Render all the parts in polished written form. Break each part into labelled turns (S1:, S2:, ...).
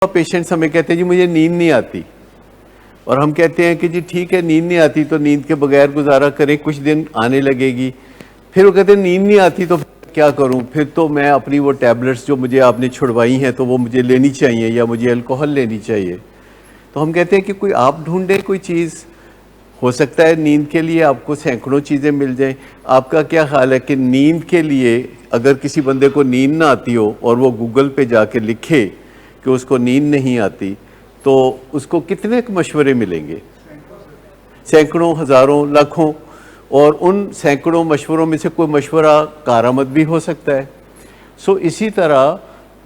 S1: Patients ہمیں کہتے ہیں جی مجھے نیند نہیں آتی، اور ہم کہتے ہیں کہ جی ٹھیک ہے نیند نہیں آتی تو نیند کے بغیر گزارا کریں، کچھ دن آنے لگے گی. پھر وہ کہتے ہیں نیند نہیں آتی تو کیا کروں، پھر تو میں اپنی وہ ٹیبلٹس جو مجھے آپ نے چھڑوائی ہیں تو وہ مجھے لینی چاہیے یا مجھے الکوہل لینی چاہیے. تو ہم کہتے ہیں کہ کوئی آپ ڈھونڈیں کوئی چیز. ہو سکتا ہے نیند کے لیے آپ کو سینکڑوں چیزیں مل جائیں. آپ کا کیا خیال ہے کہ نیند کے لیے اگر کسی بندے کو نیند نہ آتی ہو اور وہ گوگل پہ جا کے لکھے کہ اس کو نیند نہیں آتی تو اس کو کتنے مشورے ملیں گے؟ سینکڑوں، ہزاروں، لاکھوں. اور ان سینکڑوں مشوروں میں سے کوئی مشورہ کارآمد بھی ہو سکتا ہے. اسی طرح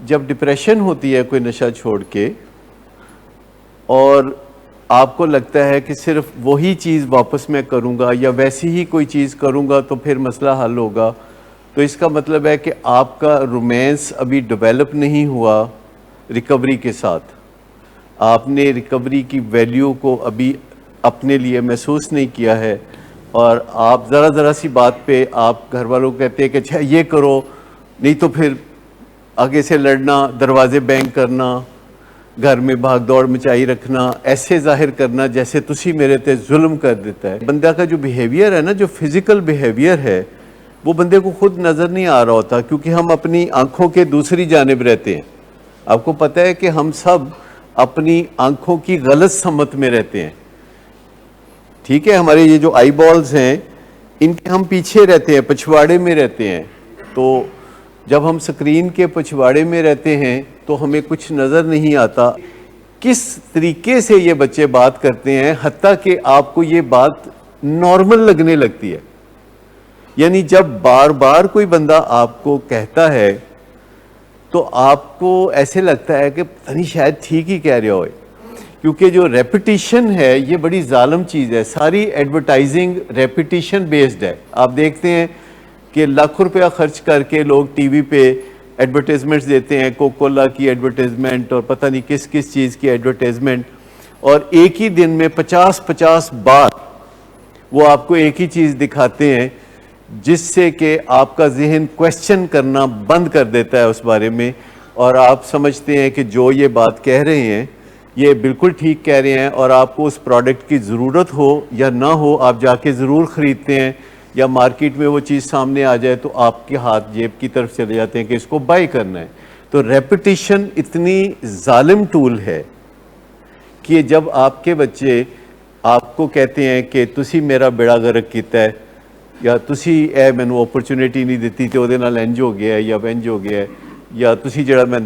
S1: جب ڈپریشن ہوتی ہے کوئی نشہ چھوڑ کے اور آپ کو لگتا ہے کہ صرف وہی چیز واپس میں کروں گا یا ویسی ہی کوئی چیز کروں گا تو پھر مسئلہ حل ہوگا، تو اس کا مطلب ہے کہ آپ کا رومانس ابھی ڈیولپ نہیں ہوا ریکوری کے ساتھ. آپ نے ریکوری کی ویلیو کو ابھی اپنے لیے محسوس نہیں کیا ہے، اور آپ ذرا سی بات پہ آپ گھر والوں کو کہتے ہیں کہ اچھا یہ کرو، نہیں تو پھر آگے سے لڑنا، دروازے بینگ کرنا، گھر میں بھاگ دوڑ مچائی رکھنا، ایسے ظاہر کرنا جیسے تسی میرے تے ظلم کر دیتا ہے. بندہ کا جو بیہیویئر ہے نا، جو فزیکل بیہیویئر ہے، وہ بندے کو خود نظر نہیں آ رہا ہوتا کیونکہ ہم اپنی آنکھوں کے دوسری جانب رہتے ہیں. آپ کو پتہ ہے کہ ہم سب اپنی آنکھوں کی غلط سمت میں رہتے ہیں. ٹھیک ہے، ہمارے یہ جو آئی بالز ہیں ان کے ہم پیچھے رہتے ہیں، پچھواڑے میں رہتے ہیں. تو جب ہم سکرین کے پچھواڑے میں رہتے ہیں تو ہمیں کچھ نظر نہیں آتا. کس طریقے سے یہ بچے بات کرتے ہیں، حتیٰ کہ آپ کو یہ بات نارمل لگنے لگتی ہے. یعنی جب بار بار کوئی بندہ آپ کو کہتا ہے تو آپ کو ایسے لگتا ہے کہ پتہ نہیں شاید ٹھیک ہی کہہ رہے ہوئے، کیونکہ جو ریپیٹیشن ہے یہ بڑی ظالم چیز ہے. ساری ایڈورٹائزنگ ریپیٹیشن بیسڈ ہے. آپ دیکھتے ہیں کہ لاکھوں روپیہ خرچ کر کے لوگ ٹی وی پہ ایڈورٹائزمنٹس دیتے ہیں، کوکا کولا کی ایڈورٹائزمنٹ اور پتہ نہیں کس کس چیز کی ایڈورٹائزمنٹ، اور ایک ہی دن میں 50 بار وہ آپ کو ایک ہی چیز دکھاتے ہیں جس سے کہ آپ کا ذہن کویسچن کرنا بند کر دیتا ہے اس بارے میں، اور آپ سمجھتے ہیں کہ جو یہ بات کہہ رہے ہیں یہ بالکل ٹھیک کہہ رہے ہیں، اور آپ کو اس پروڈکٹ کی ضرورت ہو یا نہ ہو آپ جا کے ضرور خریدتے ہیں، یا مارکیٹ میں وہ چیز سامنے آ جائے تو آپ کے ہاتھ جیب کی طرف چلے جاتے ہیں کہ اس کو بائی کرنا ہے. تو ریپیٹیشن اتنی ظالم ٹول ہے کہ جب آپ کے بچے آپ کو کہتے ہیں کہ تسی میرا بیڑا غرق کیتا ہے، یا تسی اے مینوں اپرچونٹی نہیں دیتی تے اودے نال انج ہو گیا ہے یا ونج ہو گیا ہے، یا تسی جڑا میں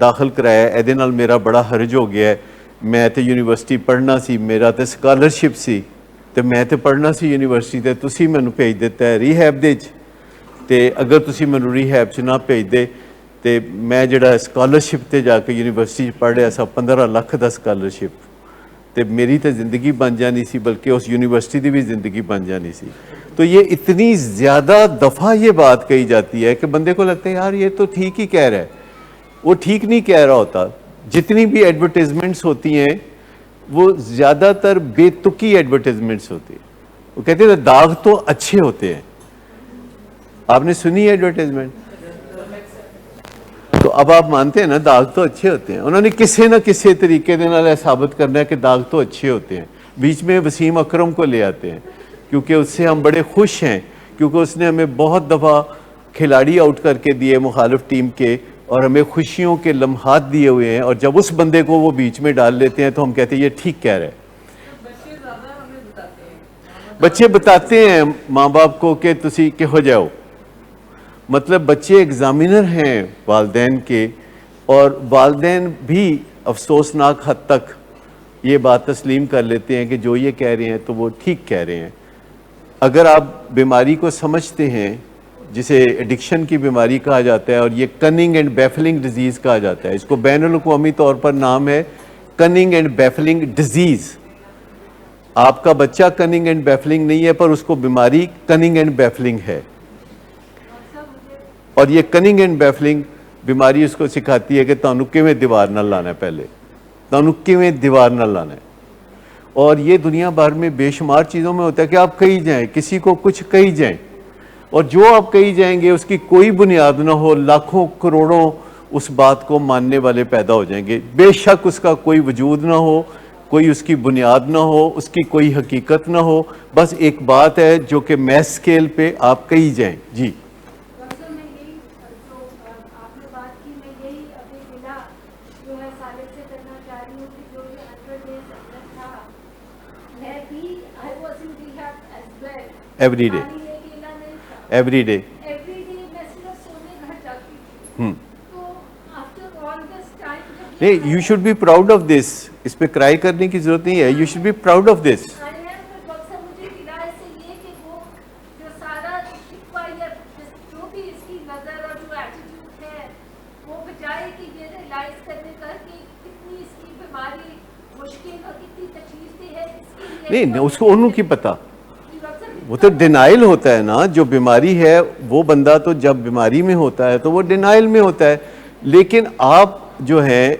S1: داخل کرایا ہے اے نال میرا بڑا حرج ہو گیا ہے، میں تے یونیورسٹی پڑھنا سی، میرا تے سکالرشپ سی تے میں تے پڑھنا سی یونیورسٹی تے تسی مینوں بھیج دیتا ہے ریہیب دے تے اگر تسی مینوں ریہیب چ نہ بھیج دے تے میں جڑا سکالرشپ تے جا کے یونیورسٹی پڑھ رہا سا 15 لاکھ دا سکالرشپ، تے میری تے زندگی بن جانی سی، بلکہ اس یونیورسٹی دی بھی زندگی بن جانی سی. تو یہ اتنی زیادہ دفعہ یہ بات کہی جاتی ہے کہ بندے کو لگتا ہے یار یہ تو ٹھیک ہی کہہ رہا ہے. وہ ٹھیک نہیں کہہ رہا ہوتا. جتنی بھی ایڈورٹائزمنٹس ہوتی ہیں وہ زیادہ تر بے تکی ایڈورٹائزمنٹس ہوتی ہیں. وہ کہتے ہیں داغ تو اچھے ہوتے ہیں. آپ نے سنی ایڈورٹائزمنٹ؟ تو اب آپ مانتے ہیں نا داغ تو اچھے ہوتے ہیں. انہوں نے کسی نہ کسی طریقے دے نال ثابت کرنا ہے کہ داغ تو اچھے ہوتے ہیں. بیچ میں وسیم اکرم کو لے آتے ہیں کیونکہ اس سے ہم بڑے خوش ہیں، کیونکہ اس نے ہمیں بہت دفعہ کھلاڑی آؤٹ کر کے دیے مخالف ٹیم کے، اور ہمیں خوشیوں کے لمحات دیے ہوئے ہیں، اور جب اس بندے کو وہ بیچ میں ڈال لیتے ہیں تو ہم کہتے ہیں یہ ٹھیک کہہ رہے ہیں. بچے بتاتے ہیں ماں باپ کو کہ تسی کہو جاؤ. مطلب بچے ایگزامینر ہیں والدین کے، اور والدین بھی افسوسناک حد تک یہ بات تسلیم کر لیتے ہیں کہ جو یہ کہہ رہے ہیں تو وہ ٹھیک کہہ رہے ہیں. اگر آپ بیماری کو سمجھتے ہیں جسے ایڈکشن کی بیماری کہا جاتا ہے، اور یہ کننگ اینڈ بیفلنگ ڈیزیز کہا جاتا ہے، اس کو بین الاقوامی طور پر نام ہے کننگ اینڈ بیفلنگ ڈیزیز. آپ کا بچہ کننگ اینڈ بیفلنگ نہیں ہے پر اس کو بیماری کننگ اینڈ بیفلنگ ہے، اور یہ کننگ اینڈ بیفلنگ بیماری اس کو سکھاتی ہے کہ تانوں کیویں دیوار نہ لانا ہے، پہلے تانوں کیویں دیوار نہ لانا ہے. اور یہ دنیا بھر میں بے شمار چیزوں میں ہوتا ہے کہ آپ کہیں جائیں، کسی کو کچھ کہیں جائیں، اور جو آپ کہیں جائیں گے اس کی کوئی بنیاد نہ ہو، لاکھوں کروڑوں اس بات کو ماننے والے پیدا ہو جائیں گے. بے شک اس کا کوئی وجود نہ ہو, کوئی اس کی بنیاد نہ ہو, اس کی کوئی حقیقت نہ ہو, بس ایک بات ہے جو کہ میس اسکیل پہ آپ کہی جائیں. جی ایوری ڈے, ایوری ڈے. نہیں, you should be proud of this. اس پہ کرائی کرنے کی ضرورت نہیں ہے. You should be proud of this. نہیں, اس کو انہوں کی پتا, وہ تو ڈینائل ہوتا ہے نا. جو بیماری ہے وہ بندہ تو جب بیماری میں ہوتا ہے تو وہ ڈینائل میں ہوتا ہے. لیکن آپ جو ہے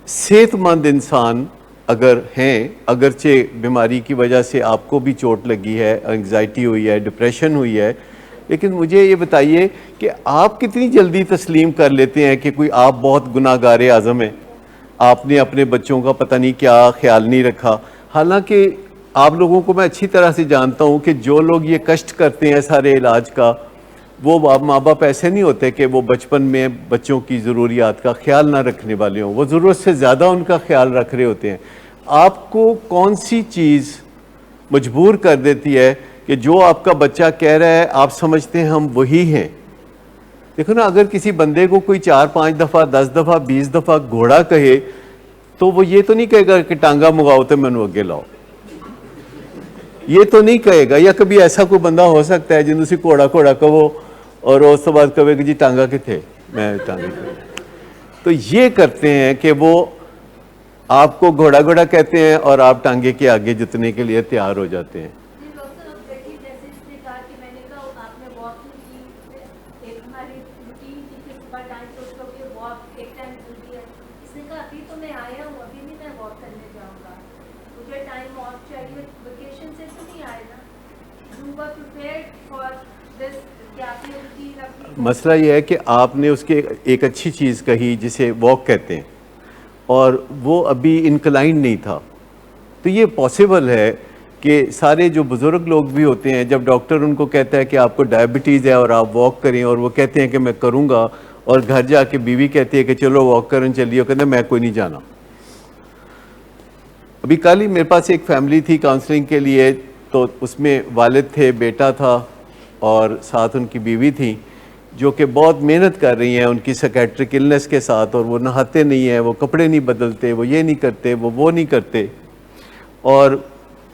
S1: صحت مند انسان اگر ہیں, اگرچہ بیماری کی وجہ سے آپ کو بھی چوٹ لگی ہے, انگزائٹی ہوئی ہے, ڈپریشن ہوئی ہے, لیکن مجھے یہ بتائیے کہ آپ کتنی جلدی تسلیم کر لیتے ہیں کہ کوئی آپ بہت گناہگار اعظم ہیں, آپ نے اپنے بچوں کا پتہ نہیں کیا خیال نہیں رکھا. حالانکہ آپ لوگوں کو میں اچھی طرح سے جانتا ہوں کہ جو لوگ یہ کشٹ کرتے ہیں سارے علاج کا, وہ ماں باپ ایسے نہیں ہوتے کہ وہ بچپن میں بچوں کی ضروریات کا خیال نہ رکھنے والے ہوں. وہ ضرورت سے زیادہ ان کا خیال رکھ رہے ہوتے ہیں. آپ کو کون سی چیز مجبور کر دیتی ہے کہ جو آپ کا بچہ کہہ رہا ہے آپ سمجھتے ہیں ہم وہی ہیں؟ دیکھو نا, اگر کسی بندے کو کوئی 4-5 دفعہ 10 دفعہ 20 دفعہ گھوڑا کہے تو وہ یہ تو نہیں کہے گا کہ ٹانگا منگاؤ تو میں نے اگے لاؤ, یہ تو نہیں کہے گا. یا کبھی ایسا کوئی بندہ ہو سکتا ہے جن سے گھوڑا کہو اور اس کے بعد کہے کہ جی ٹانگا کتنے, میں ٹانگے. تو یہ کرتے ہیں کہ وہ آپ کو گھوڑا کہتے ہیں اور آپ ٹانگے کے آگے جتنے کے لیے تیار ہو جاتے ہیں. مسئلہ یہ ہے کہ آپ نے اس کے ایک اچھی چیز کہی جسے واک کہتے ہیں, اور وہ ابھی انکلائنڈ نہیں تھا. تو یہ پاسبل ہے کہ سارے جو بزرگ لوگ بھی ہوتے ہیں, جب ڈاکٹر ان کو کہتا ہے کہ آپ کو ڈائبٹیز ہے اور آپ واک کریں, اور وہ کہتے ہیں کہ میں کروں گا, اور گھر جا کے بیوی کہتی ہے کہ چلو واک کریں چلیے, کہتے ہیں میں کوئی نہیں جانا. ابھی کل ہی میرے پاس ایک فیملی تھی کاؤنسلنگ کے لیے, تو اس میں والد تھے, بیٹا تھا, اور ساتھ ان کی بیوی تھی, جو کہ بہت محنت کر رہی ہیں ان کی سیکیٹرک النس کے ساتھ, اور وہ نہاتے نہیں ہیں, وہ کپڑے نہیں بدلتے, وہ یہ نہیں کرتے, وہ نہیں کرتے. اور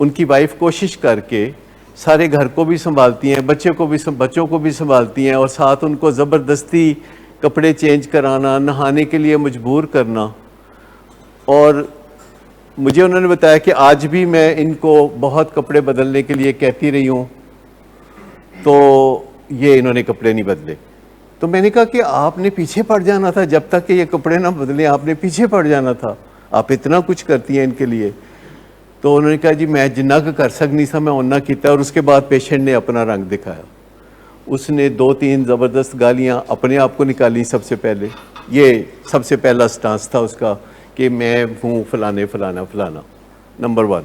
S1: ان کی وائف کوشش کر کے سارے گھر کو بھی سنبھالتی ہیں, بچوں کو بھی سنبھالتی ہیں, اور ساتھ ان کو زبردستی کپڑے چینج کرانا, نہانے کے لیے مجبور کرنا. اور مجھے انہوں نے بتایا کہ آج بھی میں ان کو بہت کپڑے بدلنے کے لیے کہتی رہی ہوں, تو یہ انہوں نے کپڑے نہیں بدلے. تو میں نے کہا کہ آپ نے پیچھے پڑ جانا تھا, جب تک کہ یہ کپڑے نہ بدلیں آپ نے پیچھے پڑ جانا تھا, آپ اتنا کچھ کرتی ہیں ان کے لیے. تو انہوں نے کہا جی میں جنہ کر سکنی سا میں انہ کیتا. اور اس کے بعد پیشنٹ نے اپنا رنگ دکھایا, اس نے 2-3 زبردست گالیاں اپنے آپ کو نکالی. سب سے پہلے یہ سب سے پہلا سٹانس تھا اس کا کہ میں ہوں فلانا. نمبر 1.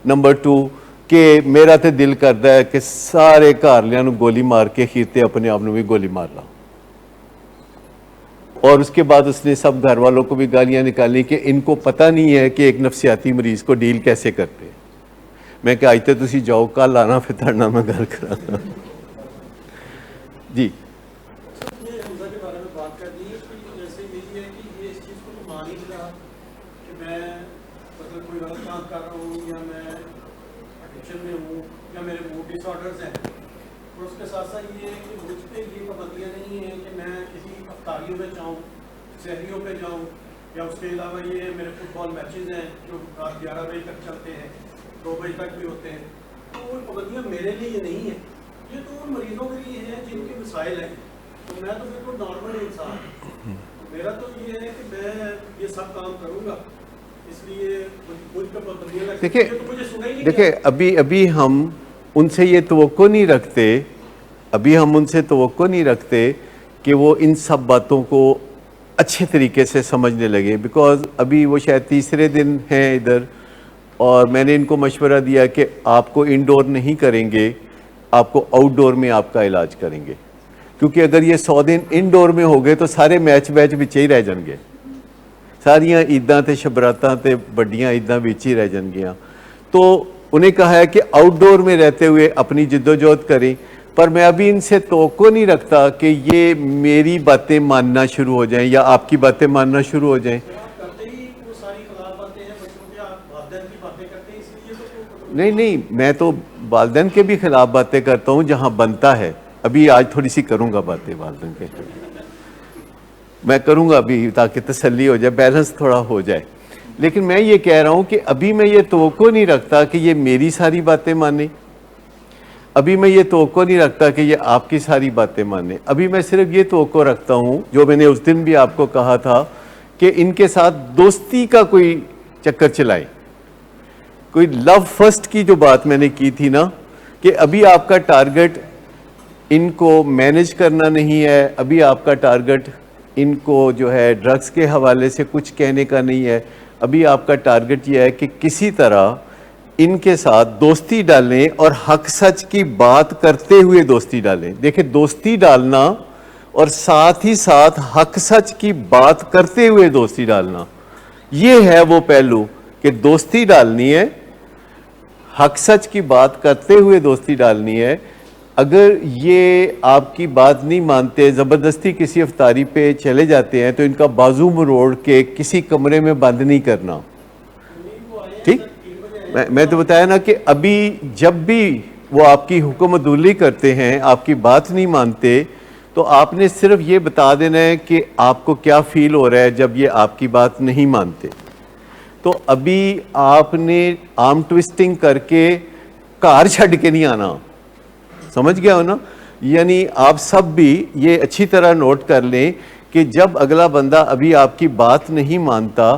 S1: نمبر 2 کہ میرا تے دل کرتا ہے کہ سارے گھرلیاں نو گولی مار کے خیرتے اپنے آپ نو بھی گولی مار لا. اور اس کے بعد اس نے سب گھر والوں کو بھی گالیاں نکالی کہ ان کو پتہ نہیں ہے کہ ایک نفسیاتی مریض کو ڈیل کیسے کرتے ہیں. میں کہ آج تے تسی جاؤ, کل آنا پھر تڑنا میں گھر کرانا. جی
S2: اور اس کے ساتھ ساتھ یہ ہے کہ مجھ پہ یہ پابندیاں نہیں ہیں کہ میں کسی افطاریوں میں جاؤں, سحریوں پہ جاؤں, یا اس کے علاوہ یہ میرے فٹ بال میچز ہیں جو رات 11 بجے تک چلتے ہیں, 2 بجے تک بھی ہوتے ہیں. تو وہ پابندیاں میرے لیے نہیں ہیں, یہ تو ان مریضوں کے لیے ہیں جن کے مسائل ہیں. تو میں تو بالکل نارمل انسان ہوں. میرا تو یہ ہے کہ میں یہ سب کام کروں گا, اس لیے مجھ پہ پابندیاں لگتی.
S1: دیکھیں ابھی ہم ان سے یہ توقع نہیں رکھتے کہ وہ ان سب باتوں کو اچھے طریقے سے سمجھنے لگے. بیکاز ابھی وہ شاید تیسرے دن ہیں ادھر, اور میں نے ان کو مشورہ دیا کہ آپ کو انڈور نہیں کریں گے, آپ کو آؤٹ ڈور میں آپ کا علاج کریں گے, کیونکہ اگر یہ 100 دن انڈور میں ہو گئے تو سارے میچ بچے ہی رہ جان گے, ساریاں عیداں تے شبراتاں تے بڑیاں عیداں بچ ہی رہ جان گیاں. تو انہیں کہا ہے کہ آؤٹ ڈور میں رہتے ہوئے اپنی جد و جہد کریں, پر میں ابھی ان سے توقع نہیں رکھتا کہ یہ میری باتیں ماننا شروع ہو جائیں یا آپ کی باتیں ماننا شروع ہو جائیں.
S2: کرتے ہی وہ ساری خلاف باتیں ہیں بچوں کے, آپ والدین کی باتیں کرتے ہیں, اس لیے تو
S1: نہیں, میں تو والدین کے بھی خلاف باتیں کرتا ہوں جہاں بنتا ہے. ابھی آج تھوڑی سی کروں گا باتیں والدین کے, میں کروں گا ابھی تاکہ تسلی ہو جائے, بیلنس تھوڑا ہو جائے. لیکن میں یہ کہہ رہا ہوں کہ ابھی میں یہ توقع نہیں رکھتا کہ یہ میری ساری باتیں مانے, ابھی میں یہ توقع نہیں رکھتا کہ یہ آپ کی ساری باتیں مانے. ابھی میں صرف یہ توقع رکھتا ہوں, جو میں نے اس دن بھی آپ کو کہا تھا, کہ ان کے ساتھ دوستی کا کوئی چکر چلائیں, کوئی لو فرسٹ کی جو بات میں نے کی تھی نا, کہ ابھی آپ کا ٹارگٹ ان کو مینج کرنا نہیں ہے, ابھی آپ کا ٹارگٹ ان کو جو ہے ڈرگس کے حوالے سے کچھ کہنے کا نہیں ہے, ابھی آپ کا ٹارگٹ یہ ہے کہ کسی طرح ان کے ساتھ دوستی ڈالیں اور حق سچ کی بات کرتے ہوئے دوستی ڈالیں. دیکھیں, دوستی ڈالنا اور ساتھ ہی ساتھ حق سچ کی بات کرتے ہوئے دوستی ڈالنا, یہ ہے وہ پہلو کہ دوستی ڈالنی ہے, حق سچ کی بات کرتے ہوئے دوستی ڈالنی ہے. اگر یہ آپ کی بات نہیں مانتے, زبردستی کسی افطاری پہ چلے جاتے ہیں, تو ان کا بازو مروڑ کے کسی کمرے میں بند نہیں کرنا. ٹھیک, میں تو بتایا نا کہ ابھی جب بھی وہ آپ کی حکم عدولی کرتے ہیں, آپ کی بات نہیں مانتے, تو آپ نے صرف یہ بتا دینا ہے کہ آپ کو کیا فیل ہو رہا ہے جب یہ آپ کی بات نہیں مانتے. تو ابھی آپ نے آرم ٹوسٹنگ کر کے کار چھڈ کے نہیں آنا, سمجھ گیا ہو نا. یعنی آپ سب بھی یہ اچھی طرح نوٹ کر لیں کہ جب اگلا بندہ ابھی آپ کی بات نہیں مانتا,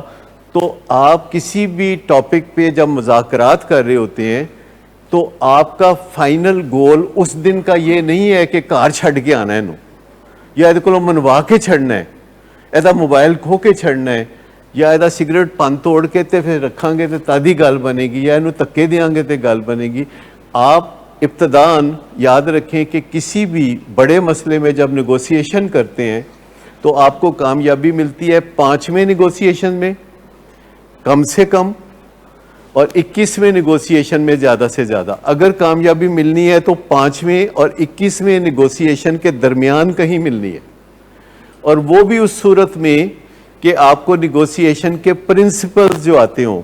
S1: تو آپ کسی بھی ٹاپک پہ جب مذاکرات کر رہے ہوتے ہیں, تو آپ کا فائنل گول اس دن کا یہ نہیں ہے کہ کار چھڈ کے آنا ہے, یا یہ کو منوا کے چھڑنا ہے, ایسا موبائل کھو کے چھڑنا ہے, یا ایسا سگریٹ پن توڑ کے تے پھر رکھاں گے تو تادی گل بنے گی, یا انہوں تکے دیاں گے تو گل بنے گی. آپ ابتداً یاد رکھیں کہ کسی بھی بڑے مسئلے میں جب نیگوسیشن کرتے ہیں تو آپ کو کامیابی ملتی ہے 5ویں نیگوسیشن میں کم سے کم, اور 21ویں نیگوسیشن میں زیادہ سے زیادہ. اگر کامیابی ملنی ہے تو 5ویں اور 21ویں نیگوسیشن کے درمیان کہیں ملنی ہے, اور وہ بھی اس صورت میں کہ آپ کو نیگوسیشن کے پرنسپلز جو آتے ہوں.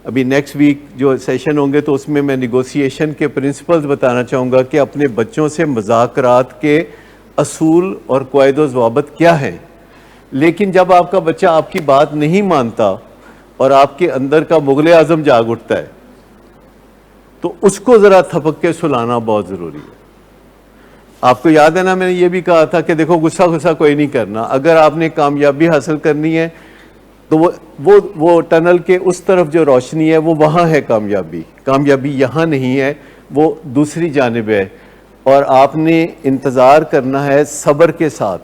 S1: ابھی نیکسٹ ویک جو سیشن ہوں گے تو اس میں نیگوسیشن کے پرنسپلز بتانا چاہوں گا کہ اپنے بچوں سے مذاکرات کے اصول اور قواعد و ضوابط کیا ہیں. لیکن جب آپ کا بچہ آپ کی بات نہیں مانتا اور آپ کے اندر کا مغل اعظم جاگ اٹھتا ہے, تو اس کو ذرا تھپک کے سلانا بہت ضروری ہے. آپ کو یاد ہے نا, میں نے یہ بھی کہا تھا کہ دیکھو غصہ کوئی نہیں کرنا. اگر آپ نے کامیابی حاصل کرنی ہے تو وہ ٹنل کے اس طرف جو روشنی ہے وہ وہاں ہے کامیابی یہاں نہیں ہے, وہ دوسری جانب ہے. اور آپ نے انتظار کرنا ہے صبر کے ساتھ.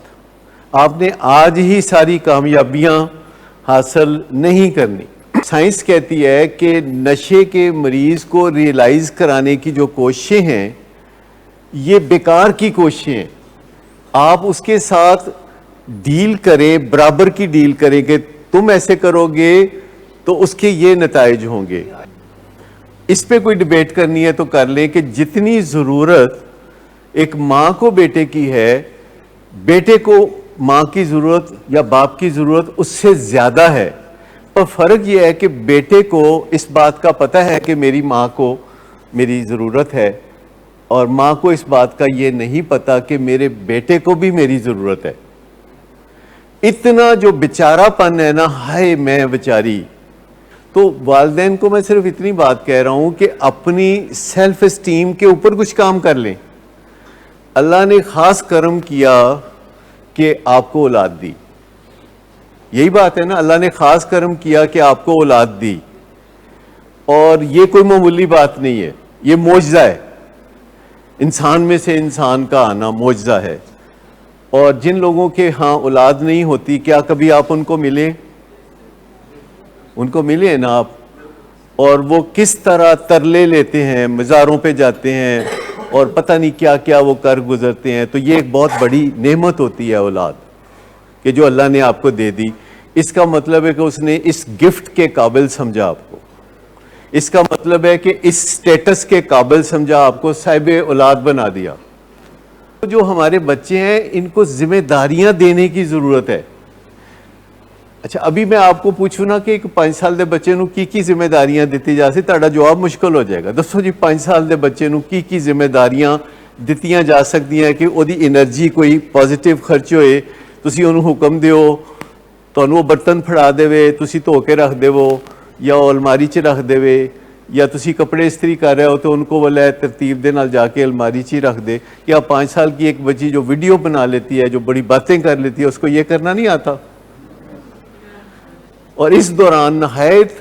S1: آپ نے آج ہی ساری کامیابیاں حاصل نہیں کرنی. سائنس کہتی ہے کہ نشے کے مریض کو ریئلائز کرانے کی جو کوششیں ہیں یہ بیکار کی کوششیں ہیں. آپ اس کے ساتھ ڈیل کریں, برابر کی ڈیل کریں کہ تم ایسے کرو گے تو اس کے یہ نتائج ہوں گے. اس پہ کوئی ڈیبیٹ کرنی ہے تو کر لیں کہ جتنی ضرورت ایک ماں کو بیٹے کی ہے, بیٹے کو ماں کی ضرورت یا باپ کی ضرورت اس سے زیادہ ہے. پر فرق یہ ہے کہ بیٹے کو اس بات کا پتہ ہے کہ میری ماں کو میری ضرورت ہے, اور ماں کو اس بات کا یہ نہیں پتا کہ میرے بیٹے کو بھی میری ضرورت ہے. اتنا جو بیچارہ پن ہے نا, ہائے میں بیچاری. تو والدین کو میں صرف اتنی بات کہہ رہا ہوں کہ اپنی سیلف اسٹیم کے اوپر کچھ کام کر لیں. اللہ نے خاص کرم کیا کہ آپ کو اولاد دی, یہی بات ہے نا, اللہ نے خاص کرم کیا کہ آپ کو اولاد دی, اور یہ کوئی معمولی بات نہیں ہے, یہ معجزہ ہے. انسان میں سے انسان کا آنا معجزہ ہے. اور جن لوگوں کے ہاں اولاد نہیں ہوتی، کیا کبھی آپ ان کو ملے؟ ان کو ملے نا آپ، اور وہ کس طرح ترلے لیتے ہیں، مزاروں پہ جاتے ہیں اور پتہ نہیں کیا کیا وہ کر گزرتے ہیں. تو یہ ایک بہت بڑی نعمت ہوتی ہے اولاد کہ جو اللہ نے آپ کو دے دی. اس کا مطلب ہے کہ اس نے اس گفٹ کے قابل سمجھا آپ کو. اس کا مطلب ہے کہ اس سٹیٹس کے قابل سمجھا آپ کو، صاحب اولاد بنا دیا. جو ہمارے بچے ہیں ان کو ذمہ داریاں دینے کی ضرورت ہے. اچھا ابھی میں آپ کو پوچھوں نا کہ ایک 5 سال دے بچے نو کی ذمہ داریاں دیتی جا سی، تہاڈا جواب مشکل ہو جائے گا. دسو جی 5 سال دے بچے نو کی ذمہ داریاں دتیاں جا سکتی ہیں کہ وہ انرجی کوئی پازیٹیو خرچ ہوئے. تسی انہوں حکم دیو، تانوں وہ برتن پھڑا دے، تسی دھو کے رکھ دیو یا وہ الماری چ رکھ دے، یا تسی کپڑے استری کر رہے ہو تو ان کو وہ لے ترتیب دے نال جا کے الماری چ رکھ دے. یا 5 سال کی ایک بچی جو ویڈیو بنا لیتی ہے، جو بڑی باتیں کر لیتی ہے، اس کو یہ کرنا نہیں آتا. اور اس دوران نہایت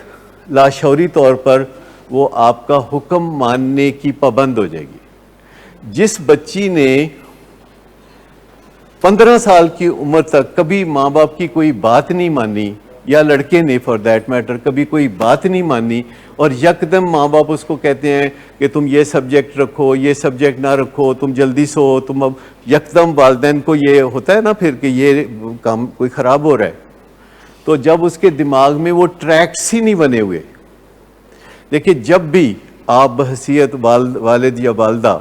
S1: لاشعوری طور پر وہ آپ کا حکم ماننے کی پابند ہو جائے گی. جس بچی نے 15 سال کی عمر تک کبھی ماں باپ کی کوئی بات نہیں مانی، یا لڑکے نے فار دیٹ میٹر کبھی کوئی بات نہیں مانی، اور یکدم ماں باپ اس کو کہتے ہیں کہ تم یہ سبجیکٹ رکھو، یہ سبجیکٹ نہ رکھو، تم جلدی سو، تم اب یکدم والدین کو یہ ہوتا ہے نا پھر کہ یہ کام کوئی خراب ہو رہا ہے. تو جب اس کے دماغ میں وہ ٹریکس ہی نہیں بنے ہوئے. دیکھیں جب بھی آپ بحیثیت والد یا والدہ،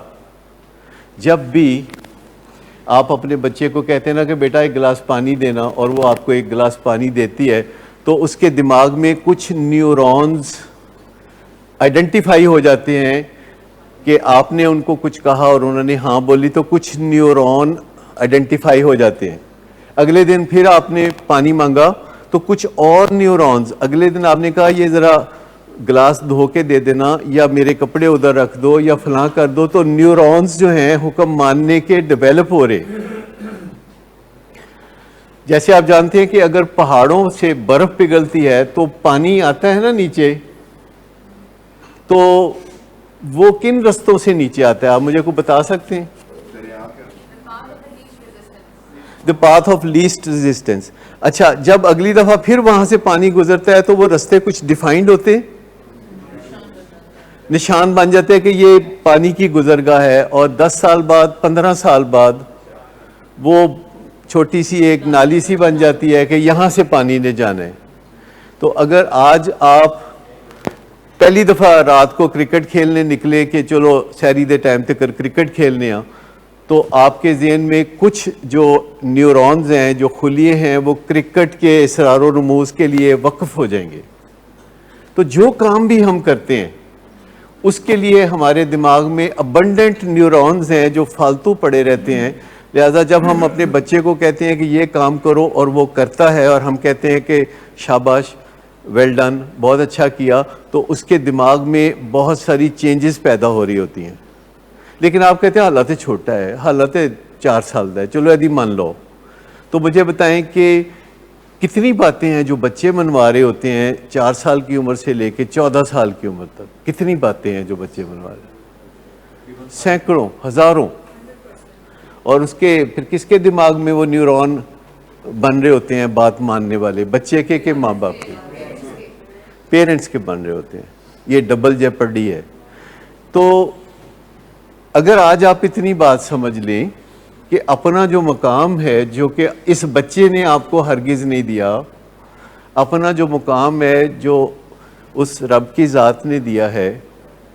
S1: جب بھی آپ اپنے بچے کو کہتے ہیں نا کہ بیٹا ایک گلاس پانی دینا، اور وہ آپ کو ایک گلاس پانی دیتی ہے، تو اس کے دماغ میں کچھ نیورونز آئیڈینٹیفائی ہو جاتے ہیں کہ آپ نے ان کو کچھ کہا اور انہوں نے ہاں بولی، تو کچھ نیورون آئیڈینٹیفائی ہو جاتے ہیں. اگلے دن پھر آپ نے پانی مانگا تو کچھ اور نیورونز، اگلے دن آپ نے کہا یہ ذرا گلاس دھو کے دے دینا، یا میرے کپڑے ادھر رکھ دو، یا فلاں کر دو. تو نیورونز جو ہیں حکم ماننے کے ڈیولپ ہو رہے. جیسے آپ جانتے ہیں کہ اگر پہاڑوں سے برف پگھلتی ہے تو پانی آتا ہے نا نیچے، تو وہ کن رستوں سے نیچے آتا ہے؟ آپ مجھے کو بتا سکتے ہیں؟ the path of least resistance. اچھا جب اگلی دفعہ پھر وہاں سے پانی گزرتا ہے تو وہ رستے کچھ ڈیفائنڈ ہوتے ہیں، نشان بن جاتے ہیں کہ یہ پانی کی گزرگاہ ہے. اور 10 سال بعد، 15 سال بعد وہ چھوٹی سی ایک نالی سی بن جاتی ہے کہ یہاں سے پانی نے جانا ہے. تو اگر آج آپ پہلی دفعہ رات کو کرکٹ کھیلنے نکلے کہ چلو سحری دے ٹائم تک کرکٹ کھیلنے ہاں، تو آپ کے ذہن میں کچھ جو نیورونز ہیں، جو خلیے ہیں، وہ کرکٹ کے اسرار و رموز کے لیے وقف ہو جائیں گے. تو جو کام بھی ہم کرتے ہیں اس کے لیے ہمارے دماغ میں ابنڈنٹ نیورونز ہیں جو فالتو پڑے رہتے ہیں. لہذا جب ہم اپنے بچے کو کہتے ہیں کہ یہ کام کرو اور وہ کرتا ہے، اور ہم کہتے ہیں کہ شاباش، ویل ڈن، بہت اچھا کیا، تو اس کے دماغ میں بہت ساری چینجز پیدا ہو رہی ہوتی ہیں. لیکن آپ کہتے ہیں حالات چھوٹا ہے، حالات 4 سال دا ہے، چلو ایدی مان لو. تو مجھے بتائیں کہ کتنی باتیں ہیں جو بچے منوا رہے ہوتے ہیں 4 سال کی عمر سے لے کے 14 سال کی عمر تک. کتنی باتیں ہیں جو بچے منوا رہے ہیں؟ سینکڑوں، ہزاروں. اور اس کے پھر کس کے دماغ میں وہ نیورون بن رہے ہوتے ہیں بات ماننے والے؟ بچے کے کہ ماں باپ کے؟ پیرنٹس کے بن رہے ہوتے ہیں. یہ ڈبل جیپرڈی ہے. تو اگر آج آپ اتنی بات سمجھ لیں کہ اپنا جو مقام ہے، جو کہ اس بچے نے آپ کو ہرگز نہیں دیا، اپنا جو مقام ہے جو اس رب کی ذات نے دیا ہے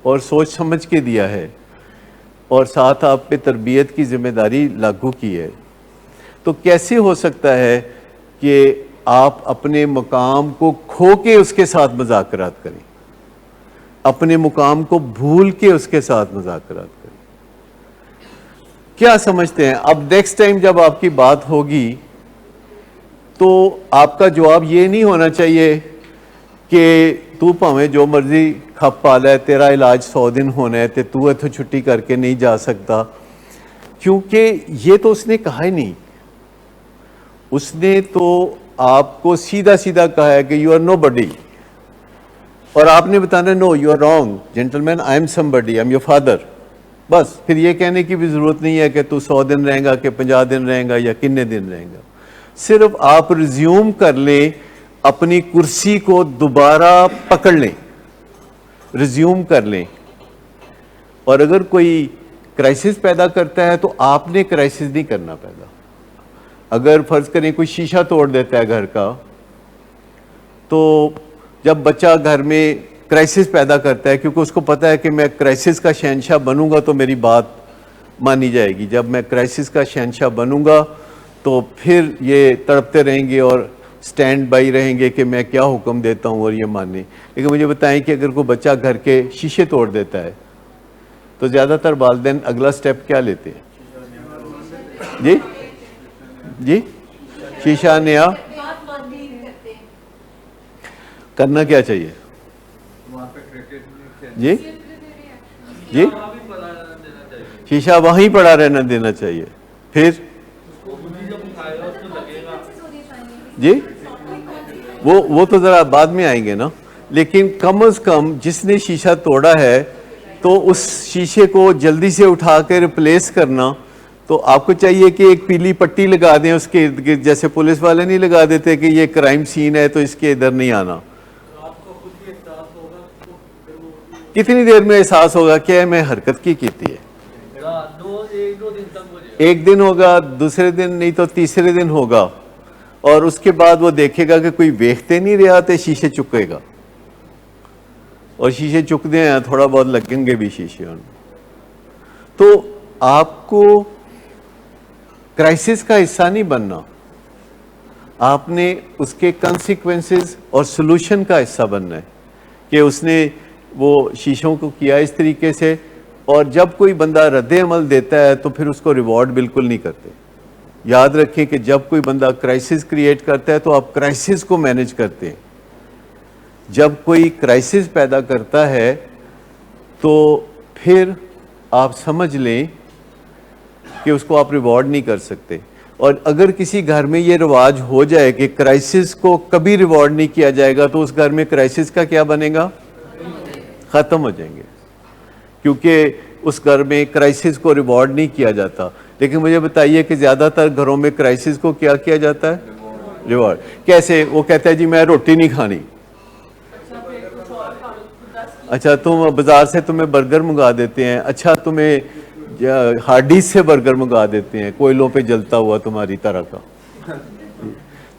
S1: اور سوچ سمجھ کے دیا ہے، اور ساتھ آپ پہ تربیت کی ذمہ داری لاگو کی ہے، تو کیسے ہو سکتا ہے کہ آپ اپنے مقام کو کھو کے اس کے ساتھ مذاکرات کریں، اپنے مقام کو بھول کے اس کے ساتھ مذاکرات کریں؟ کیا سمجھتے ہیں؟ اب نیکسٹ ٹائم جب آپ کی بات ہوگی تو آپ کا جواب یہ نہیں ہونا چاہیے کہ تو پاویں جو مرضی کھپ پا لے، تیرا علاج 100 دن ہونا ہے تے تو ایتھوں چھٹی کر کے نہیں جا سکتا. کیونکہ یہ تو اس نے کہا ہی نہیں. اس نے تو آپ کو سیدھا سیدھا کہا ہے کہ یو آر نو بڈی، اور آپ نے بتانا no you are wrong gentleman, I am somebody, I am your father. بس پھر یہ کہنے کی بھی ضرورت نہیں ہے کہ تو 100 دن رہیں گا کہ 50 دن رہیں گا یا کتنے دن رہیں گا. صرف آپ ریزیوم کر لیں, اپنی کرسی کو دوبارہ پکڑ لیں, ریزیوم کر لیں. اور اگر کوئی کرائسس پیدا کرتا ہے تو آپ نے کرائسس نہیں کرنا پیدا. اگر فرض کریں کوئی شیشہ توڑ دیتا ہے گھر کا, تو جب بچہ گھر میں کرائسس پیدا کرتا ہے, کیونکہ اس کو پتا ہے کہ میں کرائسس کا شہنشاہ بنوں گا تو میری بات مانی جائے گی, جب میں کرائسس کا شہنشاہ بنوں گا تو پھر یہ تڑپتے رہیں گے اور سٹینڈ بائی رہیں گے کہ میں کیا حکم دیتا ہوں اور یہ مانیں. لیکن مجھے بتائیں کہ اگر کوئی بچہ گھر کے شیشے توڑ دیتا ہے تو زیادہ تر والدین اگلا سٹیپ کیا لیتے ہیں؟ جی جی شیشہ نیا کرنا کیا چاہیے؟ جی جی شیشہ وہیں پڑا رہنا دینا چاہیے. پھر جی وہ تو ذرا بعد میں آئیں گے نا, لیکن کم از کم جس نے شیشہ توڑا ہے تو اس شیشے کو جلدی سے اٹھا کے ریپلیس کرنا, تو آپ کو چاہیے کہ ایک پیلی پٹی لگا دیں اس کے ارد گرد, جیسے پولیس والے نہیں لگا دیتے کہ یہ کرائم سین ہے تو اس کے ادھر نہیں آنا. کتنی دیر میں احساس ہوگا کہ میں حرکت کی ہے؟ ایک دن ہوگا, دوسرے دن نہیں تو تیسرے دن ہوگا, اور اس کے بعد وہ دیکھے گا کہ کوئی ویکھتے نہیں رہا تو شیشے چکے گا, اور شیشے چکتے ہیں تھوڑا بہت لگیں گے بھی شیشے. تو آپ کو کرائسس کا حصہ نہیں بننا, آپ نے اس کے کنسیکوینسز اور سلوشن کا حصہ بننا ہے کہ اس نے وہ شیشوں کو کیا اس طریقے سے, اور جب کوئی بندہ رد عمل دیتا ہے تو پھر اس کو ریوارڈ بالکل نہیں کرتے. یاد رکھیں کہ جب کوئی بندہ کرائسس کریٹ کرتا ہے تو آپ کرائسس کو مینج کرتے ہیں. جب کوئی کرائسس پیدا کرتا ہے تو پھر آپ سمجھ لیں کہ اس کو آپ ریوارڈ نہیں کر سکتے. اور اگر کسی گھر میں یہ رواج ہو جائے کہ کرائسس کو کبھی ریوارڈ نہیں کیا جائے گا تو اس گھر میں کرائسس کا کیا بنے گا؟ ختم ہو جائیں گے, کیونکہ اس گھر میں کرائسس کو ریوارڈ نہیں کیا جاتا. لیکن مجھے بتائیے کہ زیادہ تر گھروں میں کرائسس کو کیا کیا جاتا ہے؟ ریوارڈ. کیسے؟ وہ کہتا ہے جی میں روٹی نہیں کھانی, اچھا تم بازار سے تمہیں برگر منگا دیتے ہیں, اچھا تمہیں ہارڈیز سے برگر منگا دیتے ہیں کوئلوں پہ جلتا ہوا تمہاری طرح کا.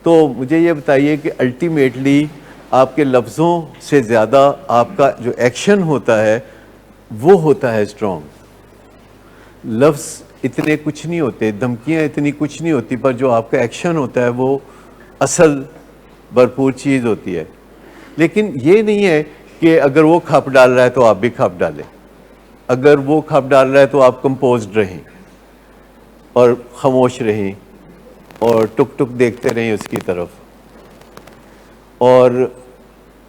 S1: تو مجھے یہ بتائیے کہ الٹیمیٹلی آپ کے لفظوں سے زیادہ آپ کا جو ایکشن ہوتا ہے وہ ہوتا ہے اسٹرانگ. لفظ اتنے کچھ نہیں ہوتے, دھمکیاں اتنی کچھ نہیں ہوتی, پر جو آپ کا ایکشن ہوتا ہے وہ اصل بھرپور چیز ہوتی ہے. لیکن یہ نہیں ہے کہ اگر وہ کھپ ڈال رہا ہے تو آپ بھی کھپ ڈالیں, اگر وہ کھپ ڈال رہا ہے تو آپ کمپوزڈ رہیں اور خاموش رہیں اور ٹک ٹک دیکھتے رہیں اس کی طرف, اور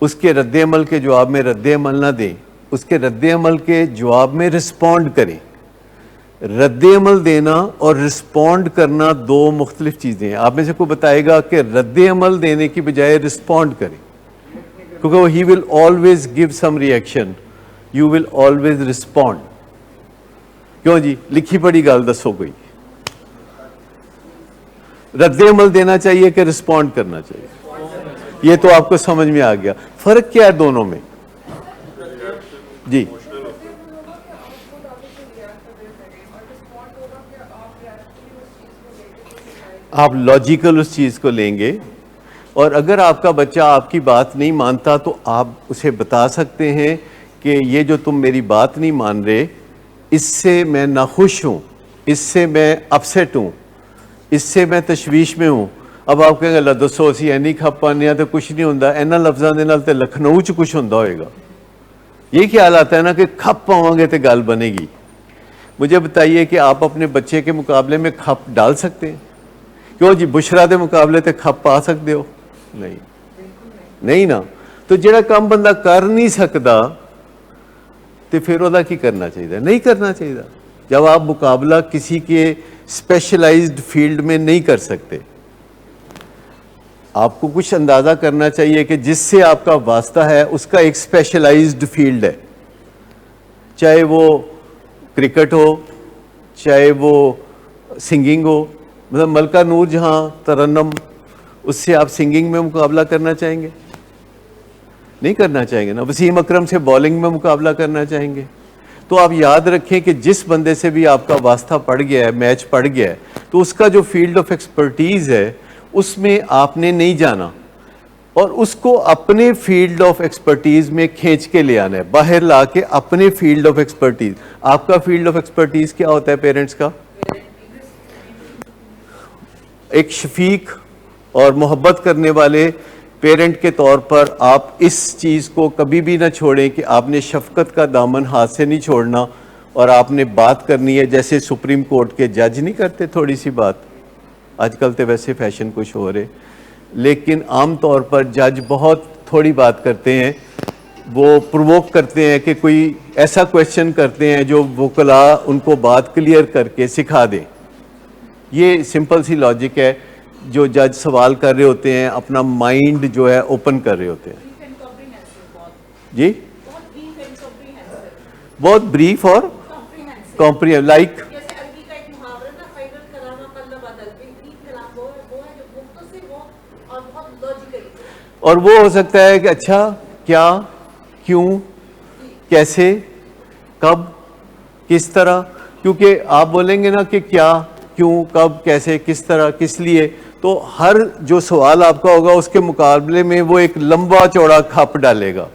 S1: اس کے رد عمل کے جواب میں رد عمل نہ دیں, اس کے رد عمل کے جواب میں رسپونڈ کریں. رد عمل دینا اور رسپونڈ کرنا دو مختلف چیزیں ہیں. آپ میں سے کوئی بتائے گا کہ رد عمل دینے کی بجائے رسپونڈ کریں, کیونکہ he will always give some reaction, you will always respond. کیوں جی؟ لکھی پڑی گل دسو کوئی. رد عمل دینا چاہیے کہ رسپونڈ کرنا چاہیے؟ یہ تو آپ کو سمجھ میں آ گیا. فرق کیا ہے دونوں میں؟ جی آپ لاجیکل اس چیز کو لیں گے, اور اگر آپ کا بچہ آپ کی بات نہیں مانتا تو آپ اسے بتا سکتے ہیں کہ یہ جو تم میری بات نہیں مان رہے, اس سے میں ناخوش ہوں, اس سے میں اپسیٹ ہوں, اس سے میں تشویش میں ہوں. اب آپ کہیں گے اللہ دسو اسی اینی کھپ پانے ہیں تو کچھ نہیں ہوتا, اینا لفظاں دے نال تے لکھنؤ چ کچھ ہوتا ہوئے گا. یہ خیال آتا ہے نا کہ کھپ پاواں گے تو گل بنے گی. مجھے بتائیے کہ آپ اپنے بچے کے مقابلے میں کھپ ڈال سکتے ہیں؟ کیوں جی بشرا دے مقابلے تے کھپ پا سکتے ہو؟ نہیں, نہیں نا. تو جڑا کام بندہ کر نہیں سکتا تو پھر وہ کی کرنا چاہیے؟ نہیں کرنا چاہیے. جب آپ مقابلہ کسی کے اسپیشلائزڈ فیلڈ میں نہیں کر سکتے, آپ کو کچھ اندازہ کرنا چاہیے کہ جس سے آپ کا واسطہ ہے اس کا ایک اسپیشلائزڈ فیلڈ ہے, چاہے وہ کرکٹ ہو چاہے وہ سنگنگ ہو. مطلب ملکہ نور جہاں ترنم اس سے آپ سنگنگ میں مقابلہ کرنا چاہیں گے؟ نہیں کرنا چاہیں گے نا. وسیم اکرم سے بالنگ میں مقابلہ کرنا چاہیں گے؟ تو آپ یاد رکھیں کہ جس بندے سے بھی آپ کا واسطہ پڑ گیا ہے, میچ پڑ گیا ہے, تو اس کا جو فیلڈ آف ایکسپرٹیز ہے اس میں آپ نے نہیں جانا اور اس کو اپنے فیلڈ آف ایکسپرٹیز میں کھینچ کے لے آنا ہے, باہر لا کے اپنے فیلڈ آف ایکسپرٹیز. آپ کا فیلڈ آف ایکسپرٹیز کیا ہوتا ہے پیرنٹس کا؟ ایک شفیق اور محبت کرنے والے پیرنٹ کے طور پر آپ اس چیز کو کبھی بھی نہ چھوڑیں کہ آپ نے شفقت کا دامن ہاتھ سے نہیں چھوڑنا اور آپ نے بات کرنی ہے جیسے سپریم کورٹ کے جج نہیں کرتے تھوڑی سی بات. آج کل تو ویسے فیشن کچھ ہو رہے, لیکن عام طور پر جج بہت تھوڑی بات کرتے ہیں. وہ پرووک کرتے ہیں کہ کوئی ایسا کویشچن کرتے ہیں جو وکلاء ان کو بات کلیئر کر کے سکھا دیں. یہ سمپل سی لاجک ہے. جو جج سوال کر رہے ہوتے ہیں اپنا مائنڈ جو ہے اوپن کر رہے ہوتے ہیں. جی بہت بریف اور کمپریہنسو لائک اور وہ ہو سکتا ہے کہ اچھا کیا کیوں کیسے کب کس طرح, کیونکہ آپ بولیں گے نا کہ کیا کیوں کب کیسے کس طرح کس لیے, تو ہر جو سوال آپ کا ہوگا اس کے مقابلے میں وہ ایک لمبا چوڑا کھپ ڈالے گا,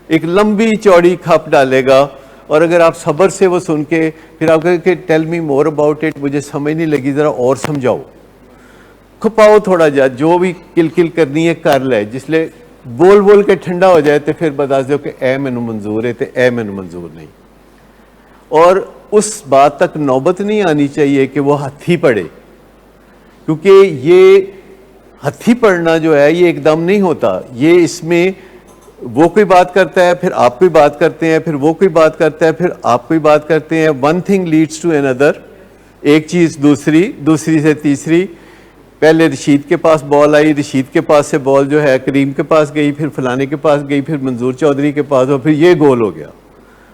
S1: ایک لمبی چوڑی کھپ ڈالے گا. اور اگر آپ صبر سے وہ سن کے پھر آپ کہیں کہ tell me more about it, مجھے سمجھ نہیں لگی ذرا اور سمجھاؤ, کھپاؤ تھوڑا جا, جو بھی کل کل کرنی ہے کر لے, جس لئے بول بول کے ٹھنڈا ہو جائے تو پھر بتا دو کہ اے مینو منظور ہے تو اے مینو منظور نہیں. اور اس بات تک نوبت نہیں آنی چاہیے کہ وہ ہتھی پڑے, کیونکہ یہ ہتھی پڑنا جو ہے یہ ایک دم نہیں ہوتا. یہ اس میں وہ کوئی بات کرتا ہے پھر آپ کوئی بات کرتے ہیں, پھر وہ کوئی بات کرتا ہے پھر آپ کوئی بات کرتے ہیں. One thing leads to another, ایک چیز دوسری, دوسری سے تیسری. پہلے رشید کے پاس بال آئی, رشید کے پاس سے بال جو ہے کریم کے پاس گئی, پھر فلانے کے پاس گئی, پھر منظور چودھری کے پاس, اور پھر یہ گول ہو گیا.